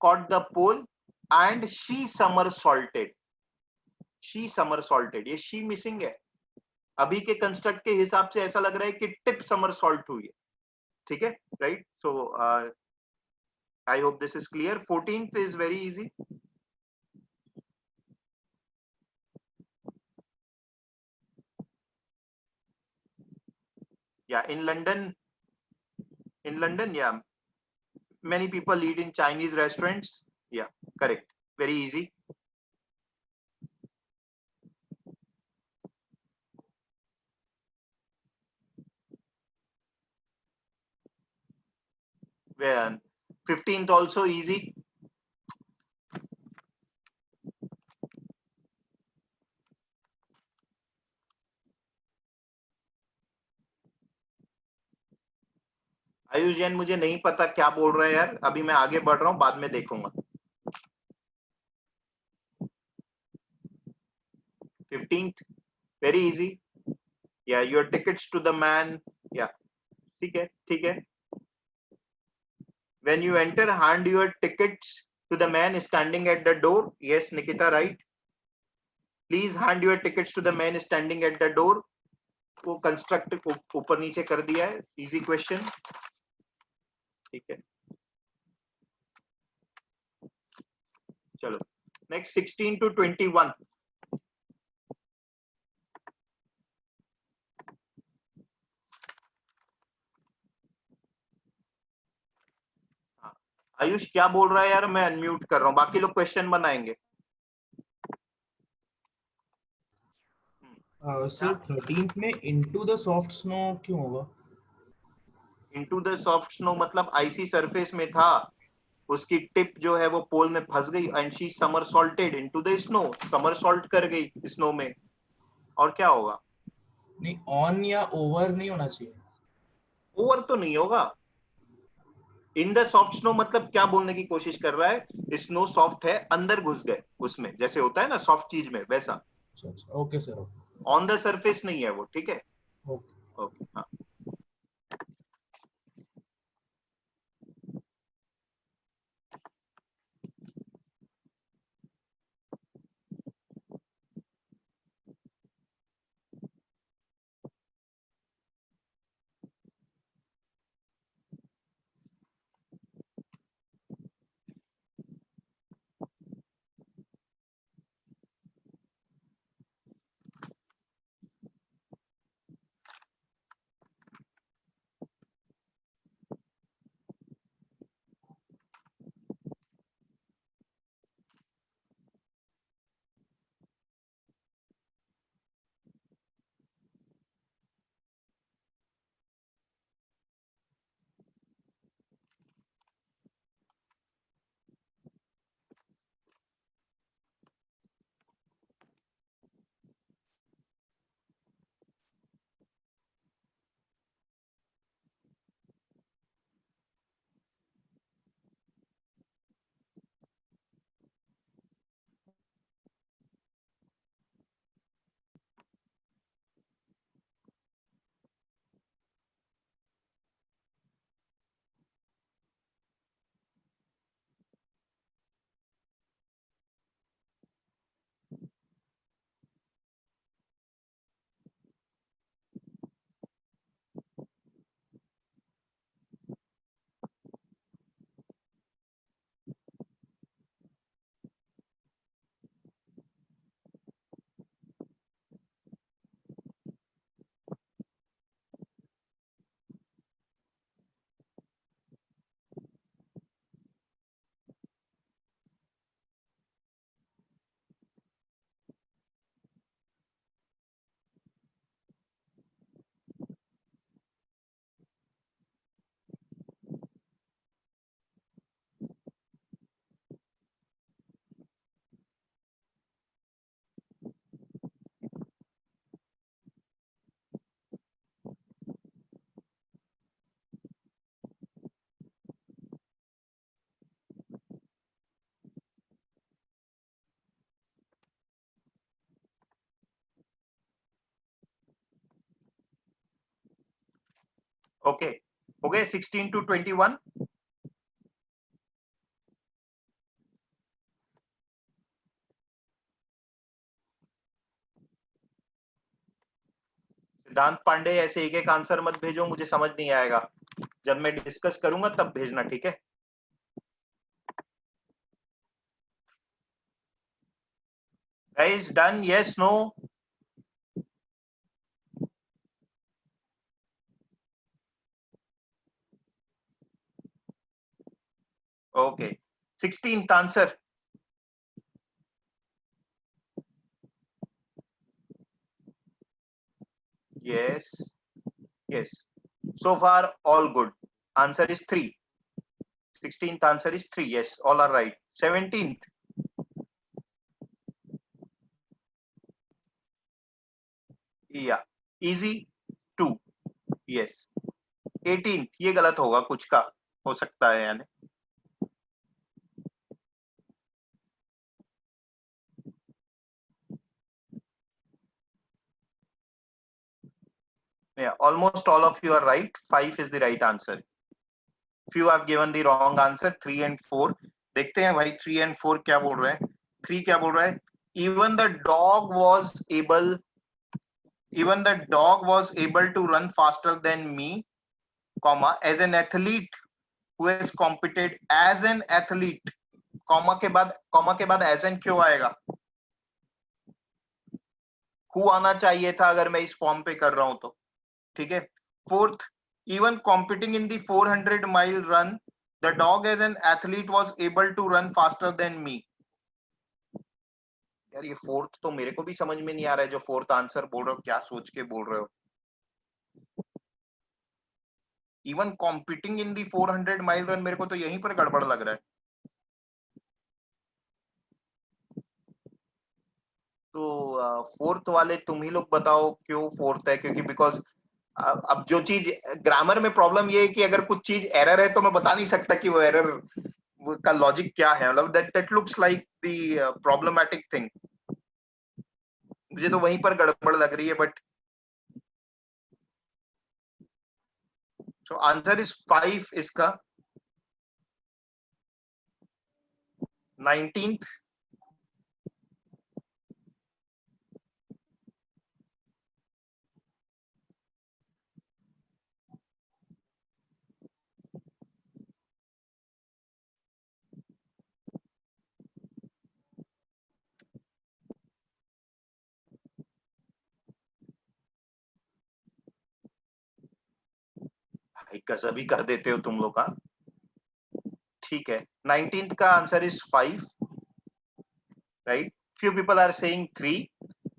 caught the pole and she somersaulted। she somersaulted, ये she मिसिंग है। अभी के कंस्ट्रक्ट के हिसाब से ऐसा लग रहा है कि टिप somersault हुई है, ठीक है, right. So I hope this is clear। 14th is very easy। Yeah, in London, yeah, many people eat in Chinese restaurants। Yeah, correct, very easy। Where 15th also easy। Ayush Jain, मुझे नहीं पता क्या बोल रहा है यार, अभी मैं आगे बढ़ रहा हूँ, बाद में देखूंगा। 15th very easy। Yeah, your tickets to the man। Yeah, ठीक है, ठीक है। When you enter, hand your tickets to the man standing at the door। Yes, Nikita, right। Please hand your tickets to the man standing at the door। वो construct ऊपर नीचे कर दिया है, इजी क्वेश्चन, ठीक है। चलो नेक्स्ट 16 to 21। आयुष क्या बोल रहा है यार, मैं अनम्यूट कर रहा हूँ, बाकी लोग क्वेश्चन बनाएंगे। सर 13th में इनटू द सॉफ्ट स्नो क्यों होगा? इनटू द सॉफ्ट स्नो मतलब आईसी सरफेस में था, उसकी टिप जो है वो पोल में फंस गई and she somersaulted into the snow, somersault कर गई स्नो में। और क्या होगा? नहीं, ऑन या ओवर नहीं होना चाहिए। ओवर तो नहीं होगा। इन द सॉफ्ट स्नो मतलब क्या बोलने की कोशिश कर रहा है? स्नो सॉफ्ट है, अंदर घुस गए उसमें, जैसे होता है ना सॉफ्ट चीज में, वैसा। अच्छा अच्छा, okay sir, okay on the surface नहीं है वो, ठीक है। ओके। ओके, हाँ। ओके हो गए 16 to 21. सिद्धांत पांडे ऐसे एक एक आंसर मत भेजो, मुझे समझ नहीं आएगा, जब मैं डिस्कस करूंगा तब भेजना, ठीक है? Guys done? Yes no? Okay 16th answer. Yes, yes. So far, all good. Answer is 3. 16th answer is 3. Yes, all are right. 17th. Yeah, easy 2. Yes. 18th. ये गलत होगा, कुछ का हो सकता है यानी. Yeah, almost all of you are right. 5 is the right answer. Few have given the wrong answer. 3 and 4. देखते हैं भाई 3 and 4 क्या बोल रहे हैं. 3 क्या बोल रहा है? Even the dog was able to run faster than me, comma, as an athlete who has competed as an athlete, comma के बाद as an क्यों आएगा? who आना चाहिए था अगर मैं इस फॉर्म पे कर रहा हूं तो, ठीक है? 4th, even competing in the 400-mile run, the dog as an athlete was able to run faster than me. यार ये 4th तो मेरे को भी समझ में नहीं आ रहा है, जो 4th आंसर बोल रहे हो, क्या सोच के बोल रहे हो? इवन कॉम्पिटिंग इन दी 400-mile रन, मेरे को तो यहीं पर गड़बड़ लग रहा है. तो 4th वाले तुम ही लोग बताओ क्यों 4th है? क्योंकि बिकॉज अब जो चीज ग्रामर में प्रॉब्लम ये है कि अगर कुछ चीज एरर है तो मैं बता नहीं सकता कि वो एरर का लॉजिक क्या है. मतलब that looks like the problematic thing. मुझे तो वहीं पर गड़बड़ लग रही है. बट सो आंसर इज 5 इसका. 19th. भाई गजब ही कर देते हो तुम लोग का. ठीक है, 19th का answer is 5, right? Few people are saying 3.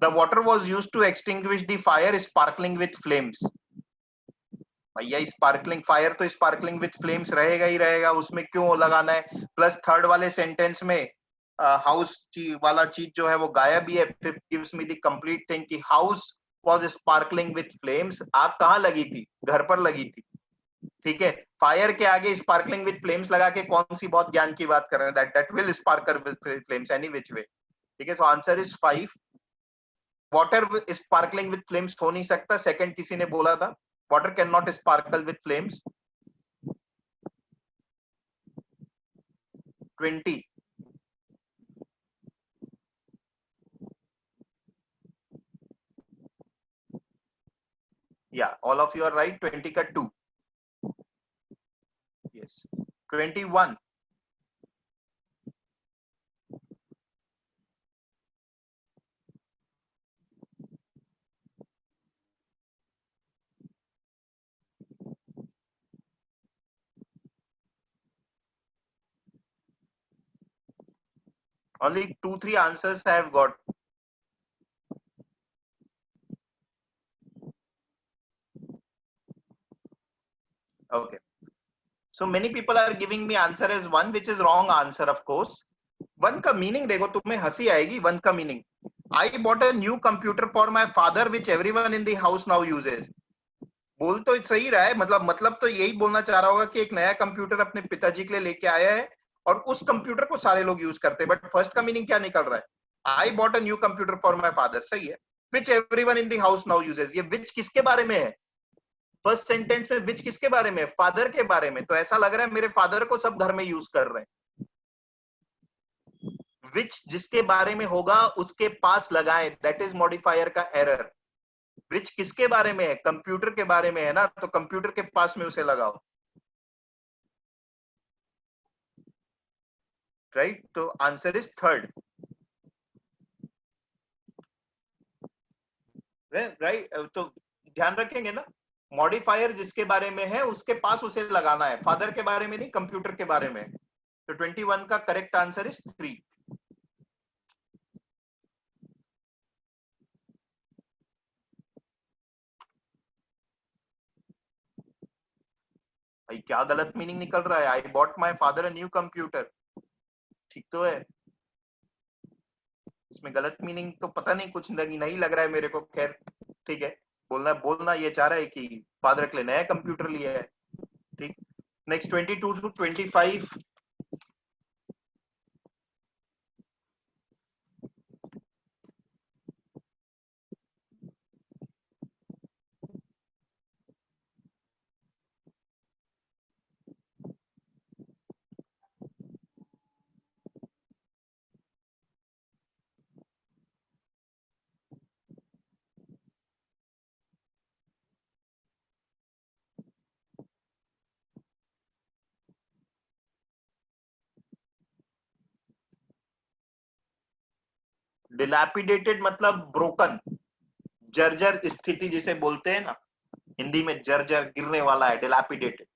The water was used to extinguish the fire sparkling with flames. भैया स्पार्कलिंग फायर तो स्पार्कलिंग विथ फ्लेम्स रहेगा ही रहेगा, उसमें क्यों लगाना है? प्लस थर्ड वाले सेंटेंस में हाउस वाला चीज जो है वो गायब ही है. Fifth gives me the complete thing कि house was sparkling with flames. आग कहाँ लगी थी? घर पर लगी थी, ठीक है? फायर के आगे स्पार्कलिंग विथ फ्लेम्स लगा के कौन सी बहुत ज्ञान की बात कर रहे हैं? That will sparkle with flames any which way, ठीक है? So answer is 5. Water sparkling with flames हो नहीं सकता. सेकंड किसी ने बोला था water cannot sparkle with flames. 20. Yeah, all of you are right. 20 ka 2. Yes. 21. Only 2-3 answers I have got. Okay. So many people are giving me answer as 1, which is wrong answer, of course. 1 का meaning देखो, तुम्हें हंसी आएगी. 1 का meaning, I bought a new computer for my father, which everyone in the house now uses. बोल तो सही रहा है, मतलब तो यही बोलना चाह रहा होगा कि एक नया कंप्यूटर अपने पिताजी के लिए लेके आया है और उस कंप्यूटर को सारे लोग यूज करते हैं. बट फर्स्ट का मीनिंग क्या निकल रहा है? I bought a new computer for my father. सही है. Which everyone in the house now uses. ये विच किसके बारे में है? फर्स्ट सेंटेंस में विच किसके बारे में? फादर के बारे में। तो ऐसा लग रहा है मेरे फादर को सब घर में यूज कर रहे हैं। विच जिसके बारे में होगा उसके पास लगाएं, दैट इज मॉडिफायर का एरर। विच किसके बारे में है? कंप्यूटर के बारे में है ना, तो कंप्यूटर के पास में उसे लगाओ, राइट? तो आंसर इज थर्ड, राइट? तो ध्यान रखेंगे ना, मॉडिफायर जिसके बारे में है उसके पास उसे लगाना है, फादर के बारे में नहीं, कंप्यूटर के बारे में। तो 21 का करेक्ट आंसर इज 3। भाई क्या गलत मीनिंग निकल रहा है? I bought my father a new computer, ठीक तो है। इसमें गलत मीनिंग तो पता नहीं, कुछ नहीं लग रहा है मेरे को। खैर ठीक है, बोलना बोलना ये चाह रहा है कि फादर के लिए नया कंप्यूटर लिया है, ठीक। Next 22 to 25। डिलैपिडेटेड मतलब ब्रोकन, जर्जर स्थिति जिसे बोलते हैं ना, हिंदी में जर्जर, गिरने वाला है डिलैपिडेटेड।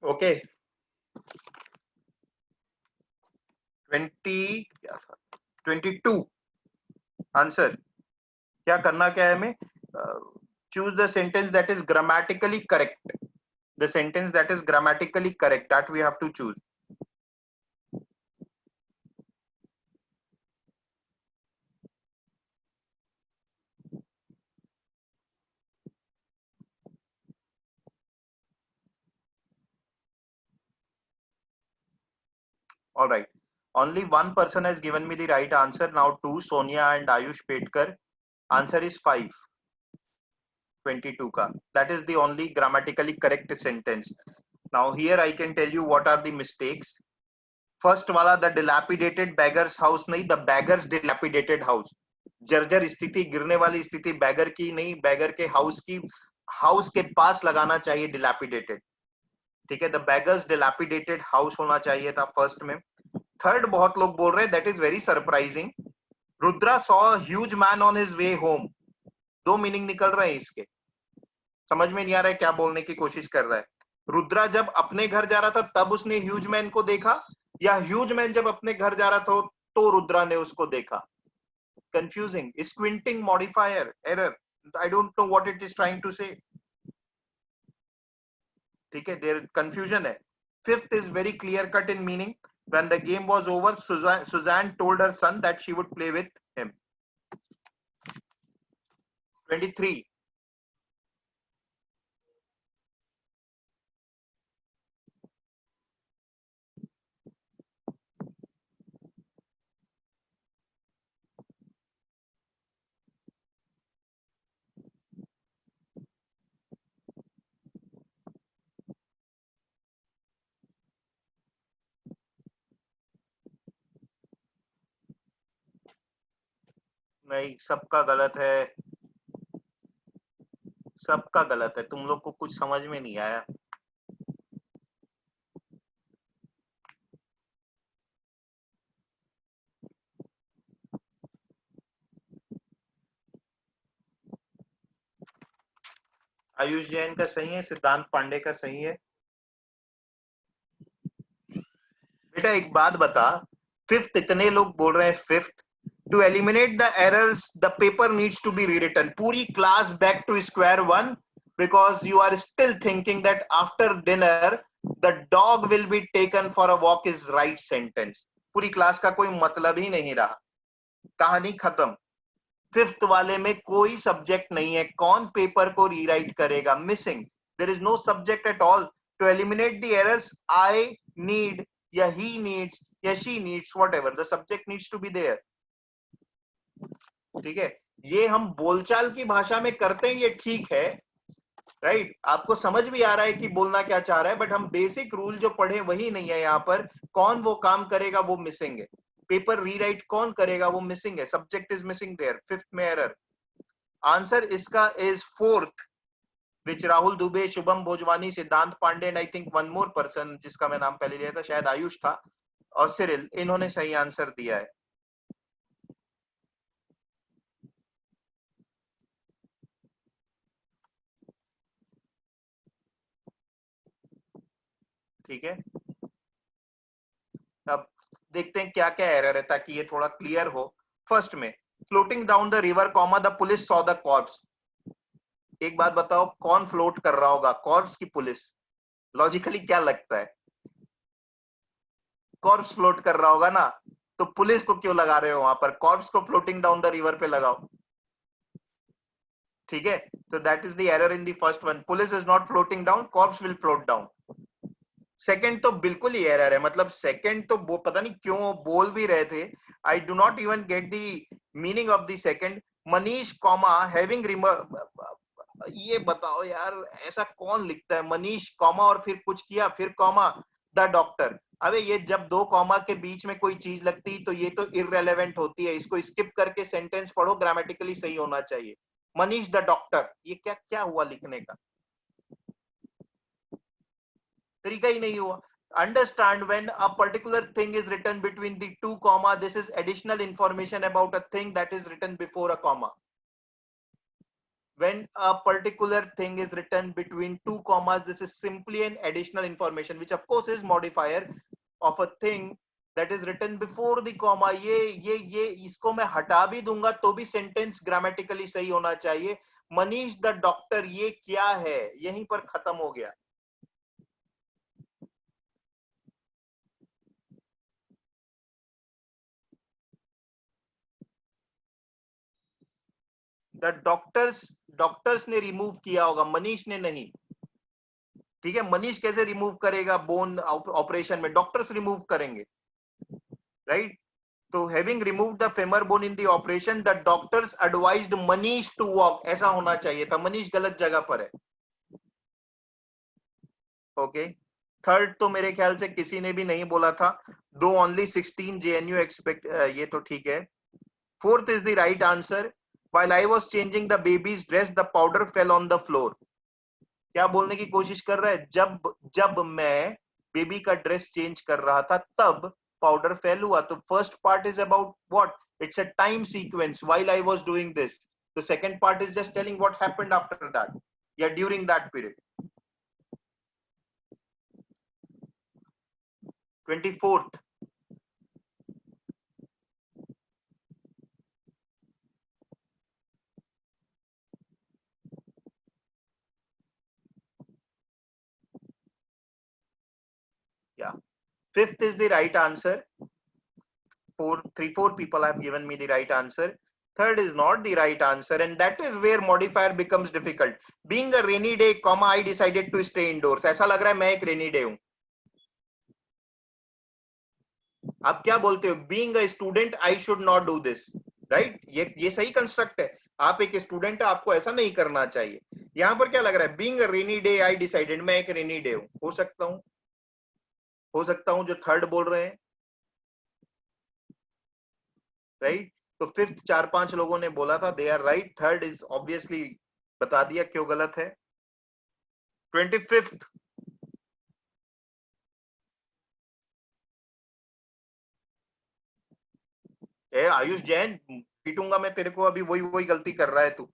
Okay, 22 answer. क्या करना क्या है हमें? Choose the sentence that is grammatically correct, the sentence that is grammatically correct, that we have to choose. All right. Only one person has given me the right answer. Now two, Sonia and Ayush Petkar. Answer is 5. 22 ka. That is the only grammatically correct sentence. Now here I can tell you what are the mistakes. First वाला the dilapidated beggar's house नहीं, the beggar's dilapidated house. जर्जर स्थिति, गिरने वाली स्थिति beggar की नहीं, beggar के house की, house के पास लगाना चाहिए dilapidated. ठीक है, the beggar's dilapidated house होना चाहिए था first में. थर्ड बहुत लोग बोल रहे हैं, that is very surprising, Rudra saw huge man on his way home. दो मीनिंग निकल रहे हैं इसके, समझ में नहीं आ रहा है क्या बोलने की कोशिश कर रहा है। रुद्रा जब अपने घर जा रहा था तब उसने ह्यूज मैन को देखा, या ह्यूज मैन जब अपने घर जा रहा था तो रुद्रा ने उसको देखा? Confusing, squinting modifier error, I don't know what it is trying to say. ठीक है, देयर कंफ्यूजन है। Fifth is very clear cut in meaning. When the game was over, Suzanne told her son that she would play with him. 23. नहीं, सबका गलत है, सबका गलत है, तुम लोग को कुछ समझ में नहीं आया। आयुष जैन का सही है, सिद्धांत पांडे का सही है। बेटा एक बात बता, फिफ्थ इतने लोग बोल रहे हैं fifth, to eliminate the errors the paper needs to be rewritten, पूरी class back to square one, because you are still thinking that after dinner the dog will be taken for a walk is right sentence. पूरी class का कोई मतलब ही नहीं रहा, कहानी खत्म। Fifth वाले में कोई सब्जेक्ट नहीं है, कौन पेपर को रीराइट करेगा? Missing, there is no subject at all. To eliminate the errors, I need या ही नीड्स या she needs, whatever the subject needs to be there. ठीक है, ये हम बोलचाल की भाषा में करते हैं, ये ठीक है, राइट, आपको समझ भी आ रहा है कि बोलना क्या चाह रहा है, बट हम बेसिक रूल जो पढ़े वही नहीं है यहाँ पर। कौन वो काम करेगा वो मिसिंग है, पेपर रीराइट कौन करेगा वो मिसिंग है, subject is missing there, fifth में एरर। आंसर इसका is fourth, which Rahul Dubey, Shubham Bhojwani, Siddhant Pandey and I think one more person जिसका मैं नाम पहले लिया था, शायद आयुष था, और सिरिल, इन्होंने सही आंसर दिया है। ठीक है, अब देखते हैं क्या क्या एरर है ताकि ये थोड़ा क्लियर हो। फर्स्ट में, floating down the river comma the police saw the corps. एक बात बताओ, कौन फ्लोट कर रहा होगा, कॉर्प्स की पुलिस? लॉजिकली क्या लगता है? कॉर्प्स फ्लोट कर रहा होगा ना, तो पुलिस को क्यों लगा रहे हो वहां पर? कॉर्प्स को फ्लोटिंग डाउन द रिवर पे लगाओ। ठीक है, तो that is the error in the first one, police is not floating down, corps will float down. Second तो बिल्कुल ही एरर है, मतलब सेकंड तो पता नहीं क्यों बोल भी रहे थे, I do not even get the meaning of the second. Manish comma having ये बताओ यार, ऐसा कौन लिखता है? मनीष कॉमा और फिर कुछ किया, फिर कॉमा द डॉक्टर। अबे ये जब दो कॉमा के बीच में कोई चीज लगती तो ये तो इररेलेवेंट होती है, इसको स्किप करके सेंटेंस पढ़ो, ग्रामेटिकली सही होना चाहिए। मनीष द डॉक्टर, ये क्या क्या हुआ लिखने का? तरीका ही नहीं हुआ। Understand, when a particular thing is written between the two comma, this is additional information about a thing that is written before a comma. When a particular thing is written between two commas, this is simply an additional information, which of course is modifier of a thing that is written before the comma. ये इसको मैं हटा भी दूंगा तो भी sentence grammatically सही होना चाहिए. मनीष द डॉक्टर, ये क्या है, यहीं पर खत्म हो गया. द डॉक्टर्स ने रिमूव किया होगा, मनीष ने नहीं. ठीक है, मनीष कैसे रिमूव करेगा बोन ऑपरेशन में, डॉक्टर्स रिमूव करेंगे, राइट. तो having remove the femur bone in the operation, the doctors advised Manish to walk, ऐसा होना चाहिए था. मनीष गलत जगह पर है. ओके. थर्ड तो मेरे ख्याल से किसी ने भी नहीं बोला था, दो ओनली 16 जेएनयू एक्सपेक्ट, ये तो ठीक है. Fourth is the right answer. While I was changing the baby's dress, the powder fell on the floor. क्या बोलने की कोशिश कर रहा है, जब मैं बेबी का ड्रेस चेंज कर रहा था तब पाउडर फेल हुआ. तो first part is about what, it's a time sequence, while I was doing this. The second part is just telling what happened after that, yeah, during that period. 24th. Yeah, fifth is the right answer. Four people have given me the right answer. Third is not the right answer, and that is where modifier becomes difficult. Being a rainy day, comma, I decided to stay indoors. ऐसा लग रहा है मैं एक rainy day हूं. आप क्या बोलते हो, being a student, I should not do this, right? ये सही कंस्ट्रक्ट है. आप एक स्टूडेंट, आपको ऐसा नहीं करना चाहिए. यहां पर क्या लग रहा है, being a rainy day, I decided, मैं एक rainy day हूं. हो सकता हूं जो थर्ड बोल रहे हैं, राइट. तो फिफ्थ 4-5 लोगों ने बोला था, they are right. Third is obviously बता दिया क्यों गलत है. 25th. आयुष जैन, पीटूंगा मैं तेरे को, अभी वही गलती कर रहा है तू.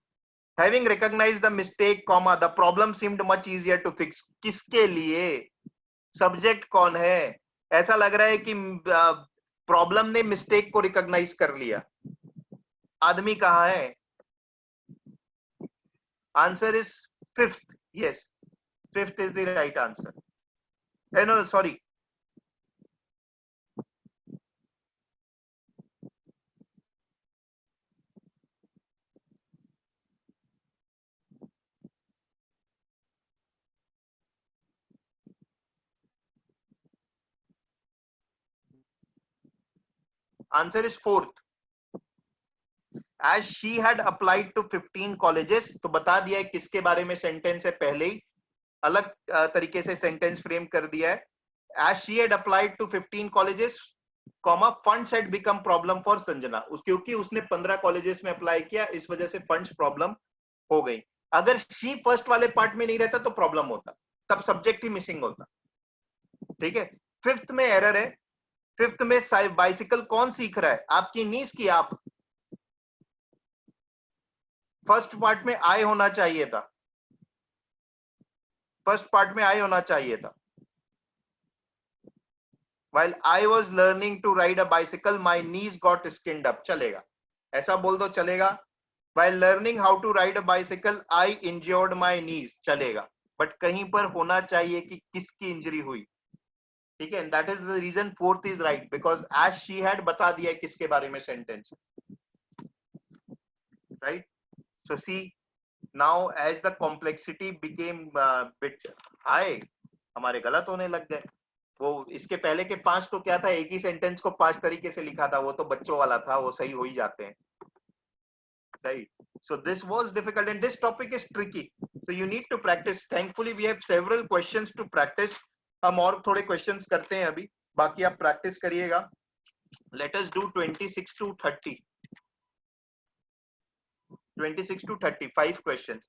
Having recognized the mistake, comma, the problem seemed much easier to fix. किसके लिए, सब्जेक्ट कौन है. ऐसा लग रहा है कि प्रॉब्लम ने मिस्टेक को रिकॉग्नाइज कर लिया. आदमी कहाँ है. Answer is fifth. Yes, fifth is the right answer. No sorry, answer is fourth. As she had applied to 15 colleges, तो बता दिया है किसके बारे में सेंटेंस है, पहले ही अलग तरीके से सेंटेंस फ्रेम कर दिया है. As she had applied to 15 colleges, comma, funds had become problem for Sanjana. क्योंकि उसने 15 कॉलेजेस में अप्लाई किया, इस वजह से फंड्स प्रॉब्लम हो गई. अगर शी फर्स्ट वाले पार्ट में नहीं रहता तो प्रॉब्लम होता, तब सब्जेक्ट ही मिसिंग होता. ठीक है. फिफ्थ में एरर है. फिफ्थ में बाइसिकल कौन सीख रहा है, आपकी नीस की आप. फर्स्ट पार्ट में आई होना चाहिए था. फर्स्ट पार्ट में आई होना चाहिए था. While I was learning to ride a bicycle, my knees got skinned up. चलेगा, ऐसा बोल दो चलेगा. While learning how to ride a bicycle, I injured my knees. चलेगा, बट कहीं पर होना चाहिए कि किसकी इंजरी हुई. ठीक है. That is the reason fourth is right, because as she had बता दिया है किसके बारे में sentence, right? So see, now as the complexity became bit high, हमारे गलत होने लग गए. वो इसके पहले के 5 तो क्या था, एक ही सेंटेंस को 5 तरीके से लिखा था, वो तो बच्चों वाला था, वो सही हो ही जाते हैं, right? So this was difficult and this topic is tricky, so you need to practice. Thankfully we have several questions to practice. हम और थोड़े क्वेश्चंस करते हैं अभी, बाकी आप प्रैक्टिस करिएगा. Let us do 26 to 30. 26 to 35 questions.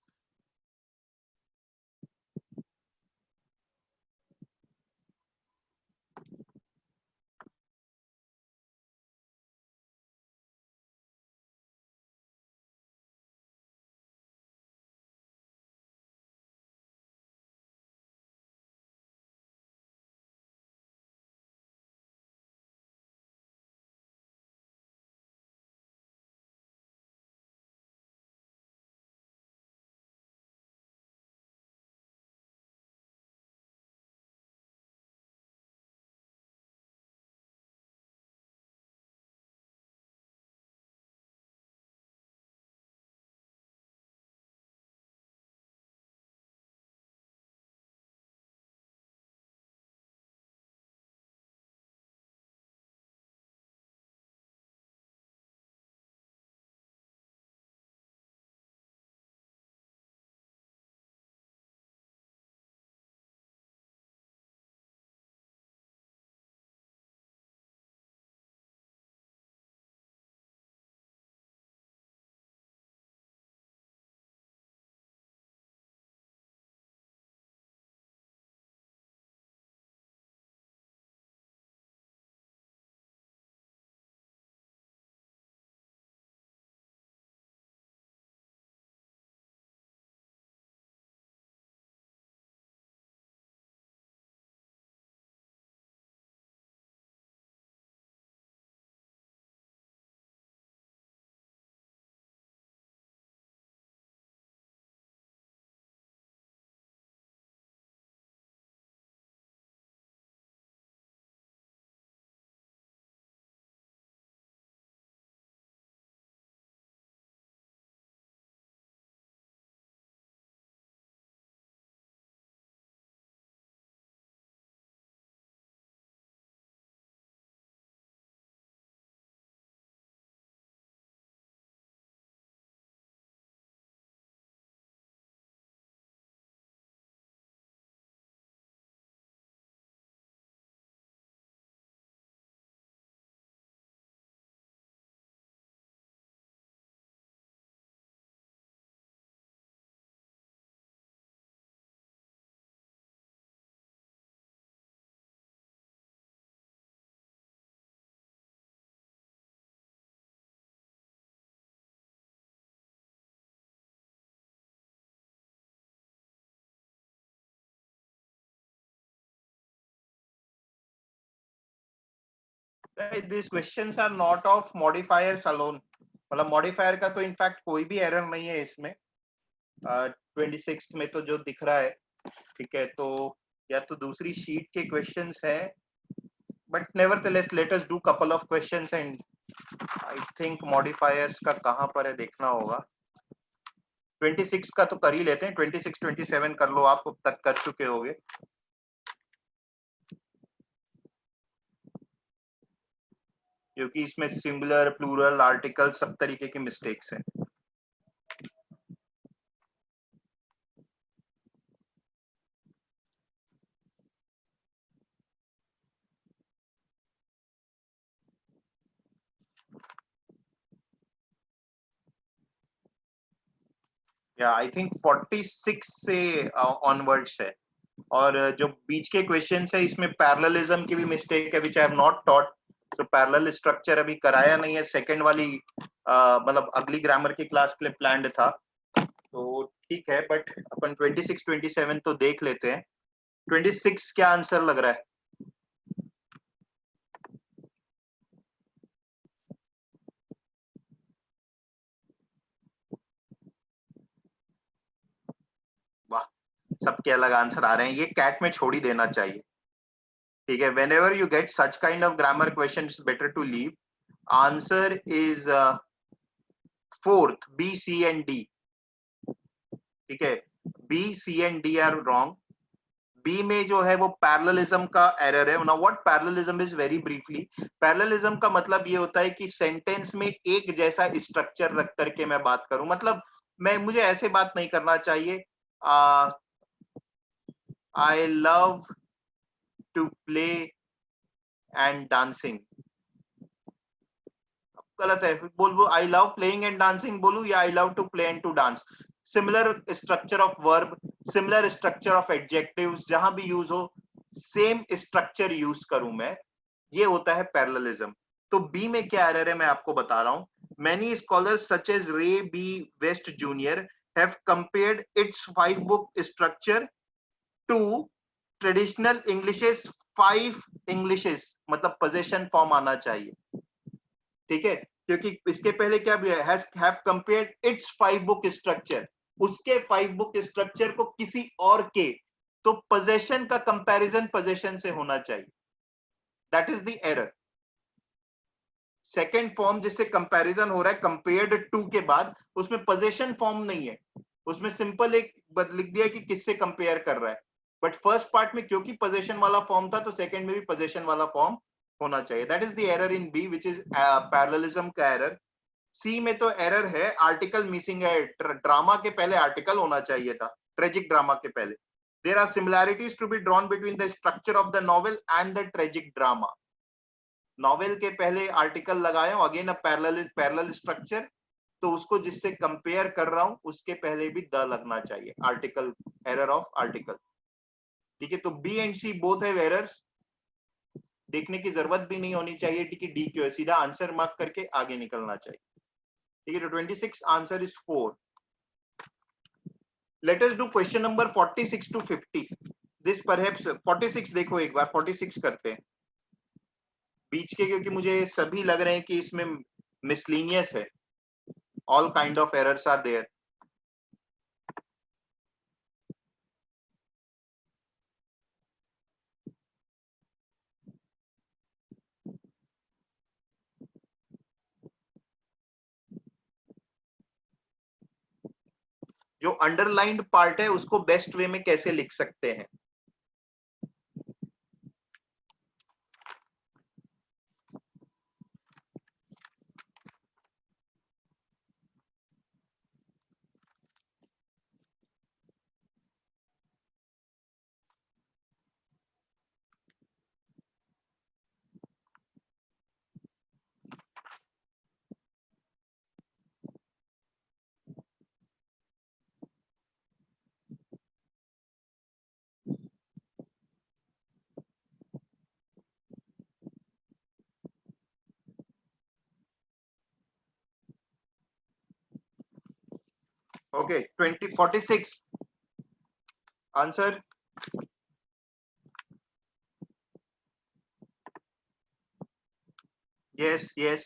These questions are not of modifiers alone. मतलब मॉडिफायर का तो इनफैक्ट कोई भी एरर नहीं है इसमें। 26 में तो जो दिख रहा है, ठीक है, तो या तो दूसरी शीट के क्वेश्चंस है, but nevertheless late us do couple of questions and I think modifiers का कहां पर है देखना होगा। 26 का तो कर ही लेते हैं, 26 27 कर लो, आप अब तक कर चुके होगे। क्योंकि इसमें सिंगुलर, प्लूरल, आर्टिकल सब तरीके की मिस्टेक्स हैं। या आई थिंक 46 से ऑनवर्ड्स है। और जो बीच के क्वेश्चंस है इसमें पैरेललिज्म की भी मिस्टेक है, विच आई हैव नॉट टॉट। तो पैरेलल स्ट्रक्चर अभी कराया नहीं है, सेकंड वाली मतलब अगली ग्रामर की क्लास के लिए प्लान्ड था, तो ठीक है। बट अपन 26 27 तो देख लेते हैं। 26 क्या आंसर लग रहा है? वाह, सबके अलग आंसर आ रहे हैं, ये कैट में छोड़ ही देना चाहिए। ठीक है, whenever you get such kind of grammar questions, better to leave. Answer is fourth, B, C and D. ठीक है, B, C and D are wrong. B में जो है वो पैरेललिज्म का एरर है। Now what parallelism is, very briefly, parallelism का मतलब ये होता है कि सेंटेंस में एक जैसा स्ट्रक्चर रख करके मैं बात करूं। मतलब मुझे ऐसे बात नहीं करना चाहिए, I love to play and dancing, गलत है। बोलूं I love playing and dancing बोलूं, या I love to play and to dance. Similar structure of verb, similar structure of adjectives, जहां भी यूज हो सेम स्ट्रक्चर यूज करूं मैं, ये होता है पैरेललिज्म। तो बी में क्या एरर है मैं आपको बता रहा हूं। Many scholars such as Ray B West Junior have compared its 5 book structure to traditional Englishes 5 Englishes, मतलब पोजीशन फॉर्म आना चाहिए। ठीक है, क्योंकि इसके पहले क्या भी है, have compared its 5 book structure, उसके 5 book structure को किसी और के, तो पोजेशन का कंपैरिजन पोजेशन से होना चाहिए। That is the error. Second form जिससे कंपैरिजन हो रहा है कंपेयर्ड टू के बाद, उसमें पोजेशन फॉर्म नहीं है, उसमें सिंपल एक लिख दिया कि किससे कंपेयर कर रहा है। बट फर्स्ट पार्ट में क्योंकि पोजेशन वाला फॉर्म था, तो सेकंड में भी पोजेशन वाला फॉर्म होना चाहिए। That is the error in B, which is parallelism का एरर। सी में तो एरर है, आर्टिकल मिसिंग है, ड्रामा के पहले आर्टिकल होना चाहिए था, ट्रेजिक ड्रामा के पहले। There are similarities to be drawn between the structure of the novel and the tragic drama. Novel के पहले आर्टिकल लगाए हो, अगेन अ पैरेलल स्ट्रक्चर, तो उसको जिससे कंपेयर कर रहा हूं उसके पहले भी द लगना चाहिए, आर्टिकल, एरर ऑफ आर्टिकल। ठीक है, तो B and C both have errors, देखने की जरूरत भी नहीं होनी चाहिए कि डी क्यों है, सीधा आंसर मार्क करके आगे निकलना चाहिए। ठीक है, तो 26 answer is 4। Let us do question number 46 to 50। This perhaps 46 देखो एक बार, 46 करते हैं बीच के, क्योंकि मुझे सभी लग रहे हैं कि इसमें मिसलीनियस है, all kind of errors are there. जो अंडरलाइंड पार्ट है उसको बेस्ट वे में कैसे लिख सकते हैं? Okay, 46 answer. Yes, yes.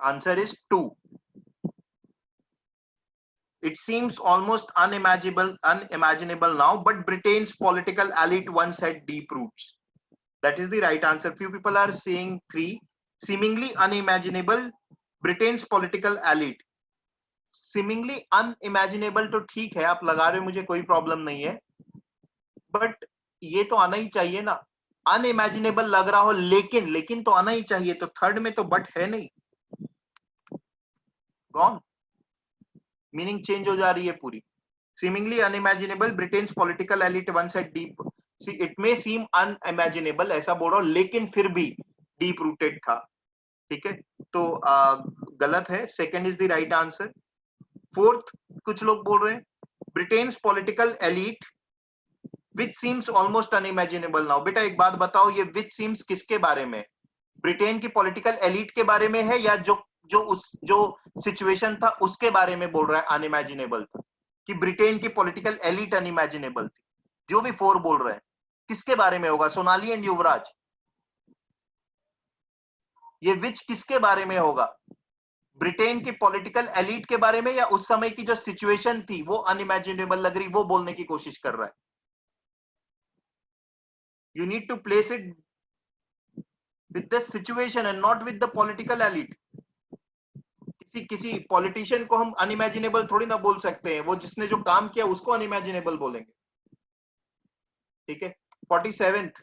Answer is 2. It seems almost unimaginable now, but Britain's political elite once had deep roots. That is the right answer. Few people are saying 3. Seemingly unimaginable, Britain's political elite. Seemingly unimaginable तो ठीक है, आप लगा रहे हो, मुझे कोई problem नहीं है, बट ये तो आना ही चाहिए ना. अनइमेजिनेबल लग रहा हो, लेकिन तो आना ही चाहिए. तो थर्ड में तो बट है नहीं. गॉन, मीनिंग चेंज हो जा रही है पूरी. Seemingly unimaginable, Britain's political elite once had deep. See, it may seem unimaginable, ऐसा बोल रहा हूं, लेकिन फिर भी deep rooted था. ठीक है, तो गलत है. Second is the right answer. Fourth, कुछ लोग बोल रहे हैं Britain's political elite which seems almost unimaginable now. बेटा एक बात बताओ, ये which seems किसके बारे में? ब्रिटेन की पॉलिटिकल एलिट के बारे में है, या जो सिचुएशन था उसके बारे में बोल रहा है अनइमेजिनेबल था? कि ब्रिटेन की पॉलिटिकल एलिट अनइमेजिनेबल थी? जो भी 4 बोल रहे हैं, किसके बारे में होगा? सोनाली एंड युवराज, ये विच किसके बारे में होगा? ब्रिटेन की पॉलिटिकल एलिट के बारे में, या उस समय की जो सिचुएशन थी वो अनइमेजिनेबल लग रही, वो बोलने की कोशिश कर रहा है? You need to place it with the situation and not with the political elite. किसी पॉलिटिशियन को हम अनइमेजिनेबल थोड़ी ना बोल सकते हैं, वो जिसने जो काम किया उसको अनइमेजिनेबल बोलेंगे. ठीक है. 47th,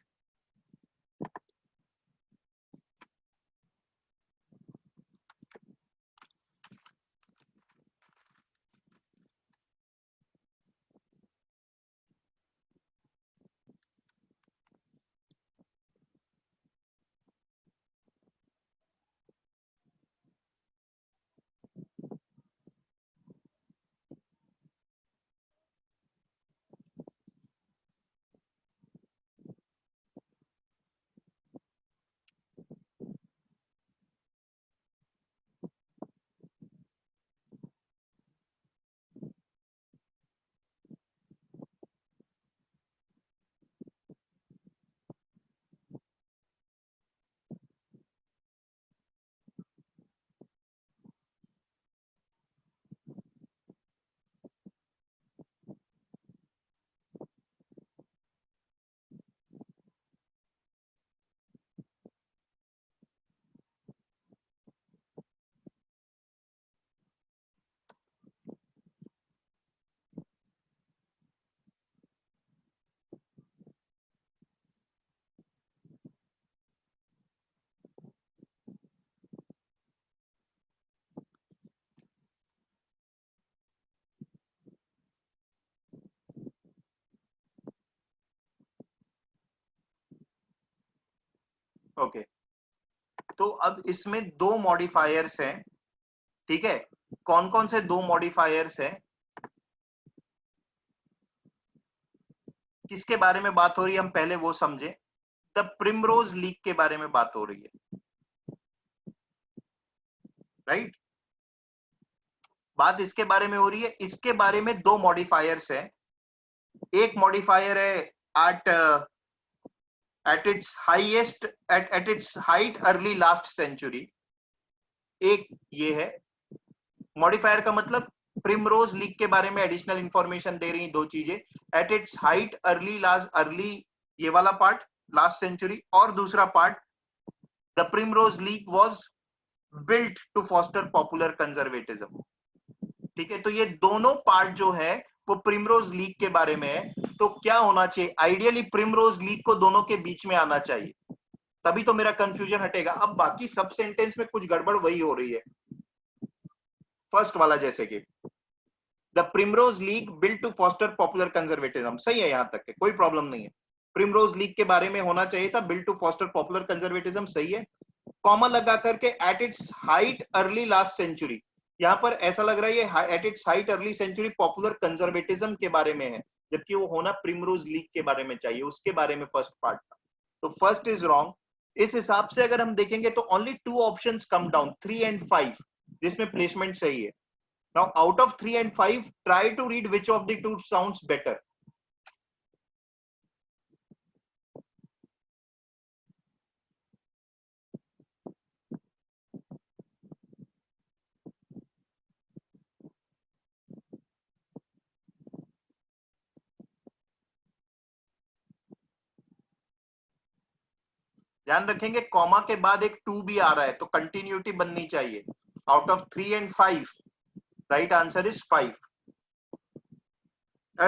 okay. तो अब इसमें 2 मॉडिफायर्स हैं. ठीक है, कौन कौन से 2 मॉडिफायर्स हैं? किसके बारे में बात हो रही है, हम पहले वो समझे. द प्रिमरोज लीग के बारे में बात हो रही है, राइट? बात इसके बारे में हो रही है. इसके बारे में 2 मॉडिफायर्स हैं. एक मॉडिफायर है at its height early last century. एक ये है मॉडिफायर का मतलब, प्रिमरोज लीग के बारे में एडिशनल इंफॉर्मेशन दे रही 2 चीजें. एट इट्स हाइट अर्ली ये वाला पार्ट, लास्ट सेंचुरी, और दूसरा part, the Primrose League was built to foster popular conservatism. ठीक है, तो ये दोनों पार्ट जो है वो प्रिमरोज लीग के बारे में है. तो क्या होना चाहिए? आइडियली प्रिमरोज लीग को दोनों के बीच में आना चाहिए, तभी तो मेरा कंफ्यूजन हटेगा. अब बाकी सब सेंटेंस में कुछ गड़बड़ वही हो रही है. फर्स्ट वाला जैसे कि the Primrose League built to foster popular conservatism, सही है, यहां तक के कोई प्रॉब्लम नहीं है. प्रिमरोज लीग के बारे में होना चाहिए था, built to foster popular conservatism, सही है. कॉमा लगा करके at its height early last century, यहाँ पर ऐसा लग रहा है ये at its height early century popular conservatism के बारे में है, जबकि वो होना प्रिमरोज लीग के बारे में चाहिए, उसके बारे में फर्स्ट पार्ट था. तो फर्स्ट इज रॉन्ग. इस हिसाब से अगर हम देखेंगे तो only 2 options come down, 3 and 5, जिसमें प्लेसमेंट सही है. Now out of 3 and 5, try to read which of the two sounds better. ध्यान रखेंगे कॉमा के बाद एक 2 भी आ रहा है, तो कंटिन्यूटी बननी चाहिए. Out of 3 and 5, right answer is 5.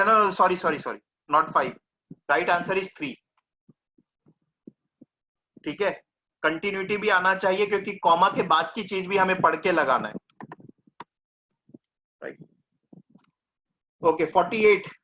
No, sorry, not 5. Right answer is 3. ठीक है, कंटिन्यूटी भी आना चाहिए क्योंकि कॉमा के बाद की चीज भी हमें पढ़ के लगाना है. Right. Okay, 48.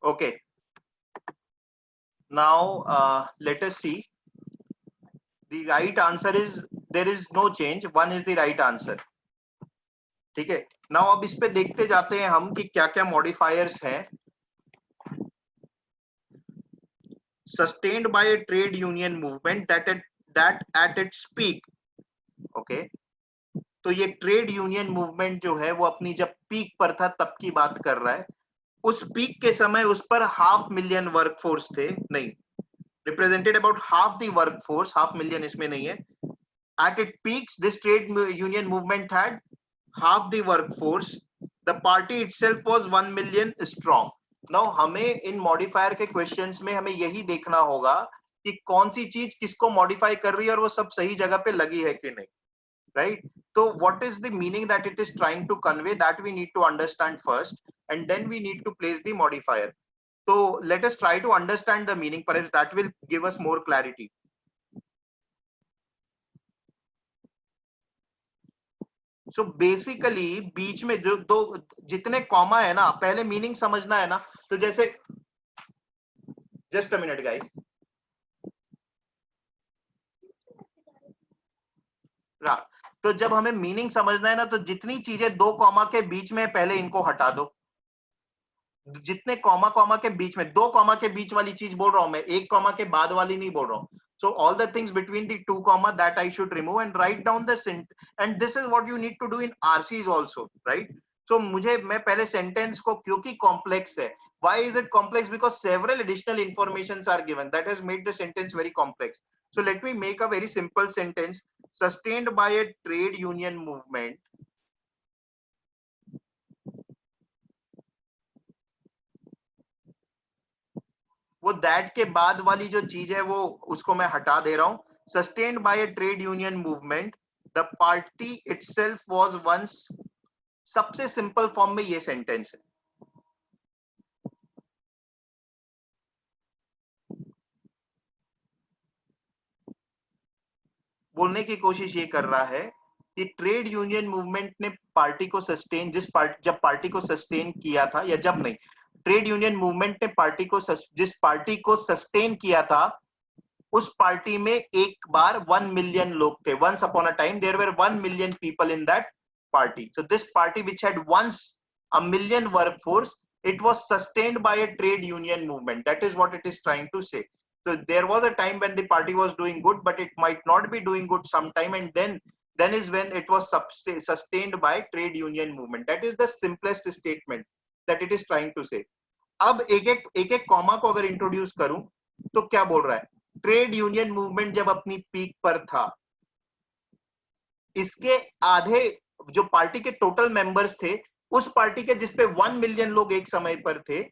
Okay, now let us see. The right answer is, there is no change, 1 is the right answer. ठीक है, now अब इस पे देखते जाते हैं हम कि क्या क्या मॉडिफायर्स हैं. Sustained by a trade union movement that at its peak. Okay, तो ये ट्रेड यूनियन मूवमेंट जो है वो अपनी जब पीक पर था तब की बात कर रहा है. उस पीक के समय उस पर 500,000 वर्कफोर्स थे, नहीं, represented about half the workforce, 500,000 इसमें नहीं है. At its peaks, this trade union movement had half the workforce. The party itself was 1 million strong. Now हमें इन मॉडिफायर के क्वेश्चंस में हमें यही देखना होगा कि कौन सी चीज किसको मॉडिफाई कर रही है और वो सब सही जगह पे लगी है कि नहीं. Right? So what is the meaning that it is trying to convey, that we need to understand first, and then we need to place the modifier. So let us try to understand the meaning, perhaps that will give us more clarity. So basically बीच में जो दो जितने comma है ना, पहले meaning समझना है ना. तो जैसे, जस्ट अ मिनट गाइस, तो जब हमें मीनिंग समझना है ना, तो जितनी चीजें दो कॉमा के बीच में पहले इनको हटा दो. जितने कॉमा कॉमा के बीच में, दो कॉमा के बीच वाली चीज बोल रहा हूं मैं, एक कॉमा के बाद वाली नहीं बोल रहा हूं. So all the things between the two comma that I should remove and write down the and this is what you need to do in RCs also, right? So मैं पहले sentence को, क्योंकि complex है. Why is it complex? Because several additional informations are given that has made the sentence very complex. So let me make a very simple sentence. Sustained by a trade union movement, वो that के बाद वाली जो चीज है वो उसको मैं हटा दे रहा हूं. Sustained by a trade union movement, the party itself was once. सबसे सिंपल फॉर्म में ये सेंटेंस है. बोलने की कोशिश ये कर रहा है कि ट्रेड यूनियन मूवमेंट ने पार्टी को सस्टेन जब पार्टी को सस्टेन किया था, या जब नहीं, ट्रेड यूनियन मूवमेंट ने जिस पार्टी को सस्टेन किया था उस पार्टी में एक बार 1 मिलियन लोग थे. Once upon a time there were 1 million people in that party. So this party which had once a million workforce, it was sustained by a trade union movement. That is what it is trying to say. So there was a time when the party was doing good, but it might not be doing good sometime, and then is when it was sustained by trade union movement. That is the simplest statement that it is trying to say. अब एक comma को अगर introduce करूं तो क्या बोल रहा है? ट्रेड यूनियन मूवमेंट जब अपनी पीक पर था, इसके आधे जो पार्टी के टोटल मेंबर्स थे, उस पार्टी के जिसपे 1 मिलियन लोग एक समय पर थे,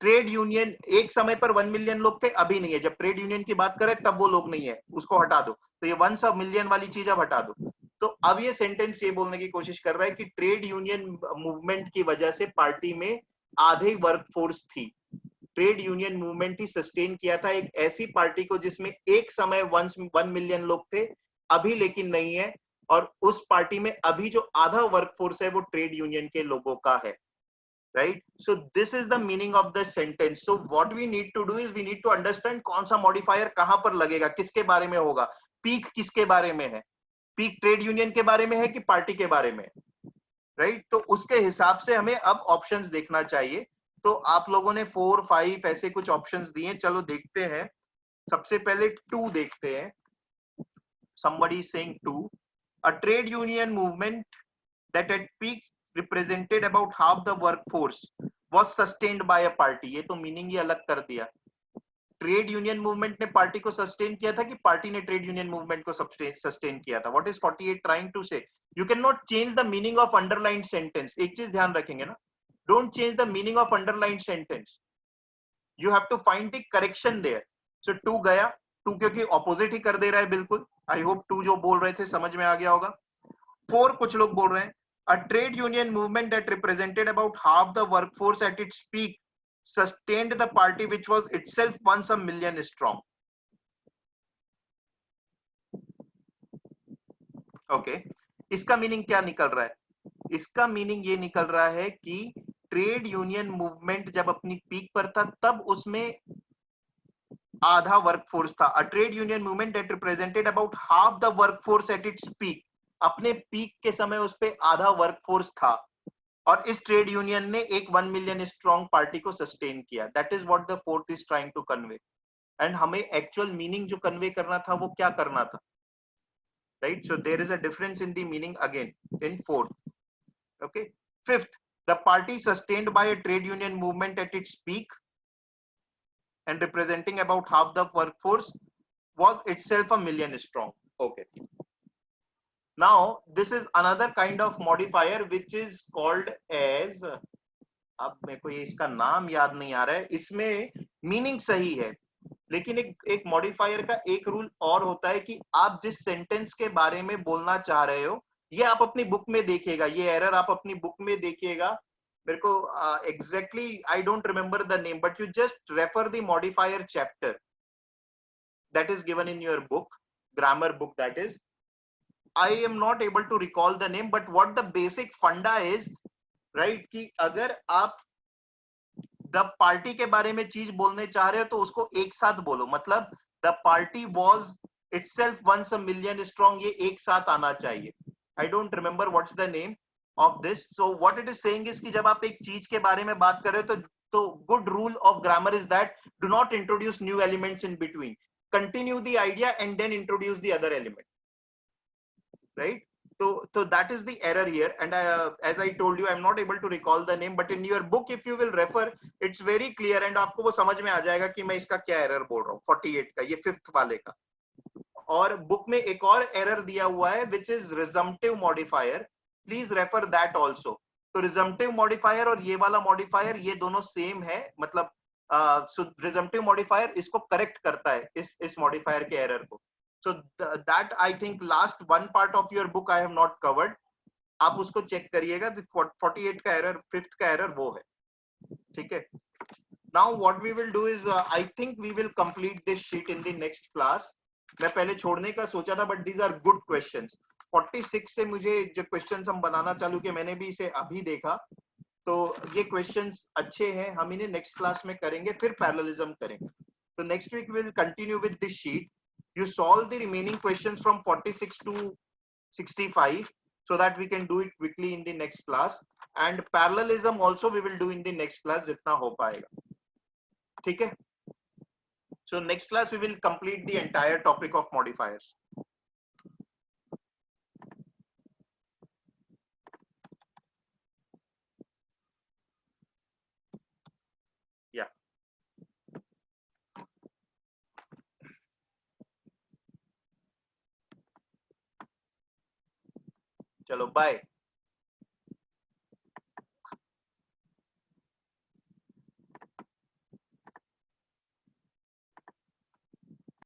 ट्रेड यूनियन एक समय पर 1 मिलियन लोग थे, अभी नहीं है. जब ट्रेड यूनियन की बात करें तब वो लोग नहीं है, उसको हटा दो. तो ये 1 मिलियन वाली चीज अब हटा दो. तो अब ये सेंटेंस ये बोलने की कोशिश कर रहा है कि ट्रेड यूनियन मूवमेंट की वजह से पार्टी में आधे वर्कफोर्स थी. ट्रेड यूनियन मूवमेंट ही सस्टेन किया था एक ऐसी पार्टी को जिसमें एक समय 1 मिलियन लोग थे, अभी लेकिन नहीं है. और उस पार्टी में अभी जो आधा वर्कफोर्स है वो ट्रेड यूनियन के लोगों का है. Right? So this is the meaning of the sentence. So what we need to do is we need to understand कौन सा मॉडिफायर कहां पर लगेगा, किसके बारे में होगा. पीक किसके बारे में है? पीक ट्रेड यूनियन के बारे में है कि पार्टी के बारे में? राइट? तो उसके हिसाब से हमें अब ऑप्शंस देखना चाहिए. तो आप लोगों ने 4, 5 ऐसे कुछ ऑप्शंस दिए. चलो देखते हैं. सबसे पहले 2 देखते हैं. Somebody is saying 2. A trade union movement that at peak represented about half the workforce was sustained by a party. ये तो मीनिंग ही अलग कर दिया. ट्रेड यूनियन मूवमेंट ने पार्टी को सस्टेन किया था कि पार्टी ने ट्रेड यूनियन मूवमेंट को सस्टेन किया था? What is 48 trying to say? You can not change the meaning of underlined sentence. एक चीज ध्यान रखेंगे ना, don't change the meaning of underlined sentence. You have to find the correction there. So 2 गया. 2 क्योंकि ऑपोजिट ही कर दे रहा है बिल्कुल. आई होप 2 जो बोल रहे थे समझ में आ गया होगा. 4 कुछ लोग बोल रहे हैं a trade union movement that represented about half the workforce at its peak sustained the party which was itself once a million strong. Okay, इसका मीनिंग क्या निकल रहा है? इसका मीनिंग ये निकल रहा है कि ट्रेड यूनियन मूवमेंट जब अपनी पीक पर था तब उसमें आधा वर्कफोर्स था. A trade union movement that represented about half the workforce at its peak. अपने पीक के समय उस पे आधा वर्कफोर्स था और इस ट्रेड यूनियन ने एक 1 मिलियन स्ट्रॉन्ग पार्टी को सस्टेन किया. That is what the fourth is trying to convey. And हमें एक्चुअल मीनिंग जो कन्वे करना था वो क्या करना था? Right? So there is a difference in the meaning again in fourth. Okay. Fifth, the party sustained by a trade union movement at its peak and representing about half the workforce was itself a million strong. Okay. Now this is another kind of modifier which is called as, अब मेरे को ये इसका नाम याद नहीं आ रहा है. इसमें मीनिंग सही है लेकिन एक मॉडिफायर का एक रूल और होता है कि आप जिस सेंटेंस के बारे में बोलना चाह रहे हो ये आप अपनी बुक में देखिएगा. ये एरर आप अपनी बुक में देखिएगा. मेरे को exactly I don't remember the name, but you just refer the modifier chapter that is given in your book, grammar book that is. I am not able to recall the name, but what the basic funda is, right, कि अगर आप the party के बारे में चीज बोलने चाह रहे हो तो उसको एक साथ बोलो. मतलब the party was itself once a million strong, ये एक साथ आना चाहिए. I don't remember what's the name of this. So what it is saying is कि जब आप एक चीज के बारे में बात कर रहे हो तो good rule of grammar is that do not introduce new elements in between. Continue the idea and then introduce the other element. Right? So that is the error here. And as I told you, I'm not able to recall the name, but in your book, if you will refer, it's very clear and आपको वो समझ में आ जाएगा कि मैं इसका क्या error बोल रहा हूँ. 48 का, ये 5th वाले का. और book में एक और error दिया हुआ है which is resumptive modifier. Please refer that also. तो resumptive modifier और ये वाला modifier ये दोनों same है. मतलब so resumptive modifier इसको correct करता है इस modifier के error को. So that I think last one part of your book I have not covered. आप उसको check करिएगा. 48 का error, 5th का error वो है. ठीक है. Now what we will do is I think we will complete this sheet in the next class. मैं पहले छोड़ने का सोचा था but these are good questions. 46 से मुझे जो क्वेश्चंस हम बनाना चालू किए, मैंने भी इसे अभी देखा, तो ये क्वेश्चंस अच्छे हैं, हम इन्हें नेक्स्ट क्लास में करेंगे, फिर पैरेललिज्म करेंगे. तो next week will continue with this sheet. You solve the remaining questions from 46 to 65 so that we can do it quickly in the next class, and parallelism also we will do in the next class जितना हो पाएगा. ठीक है? So next class we will complete the entire topic of modifiers. Yeah. चलो, bye.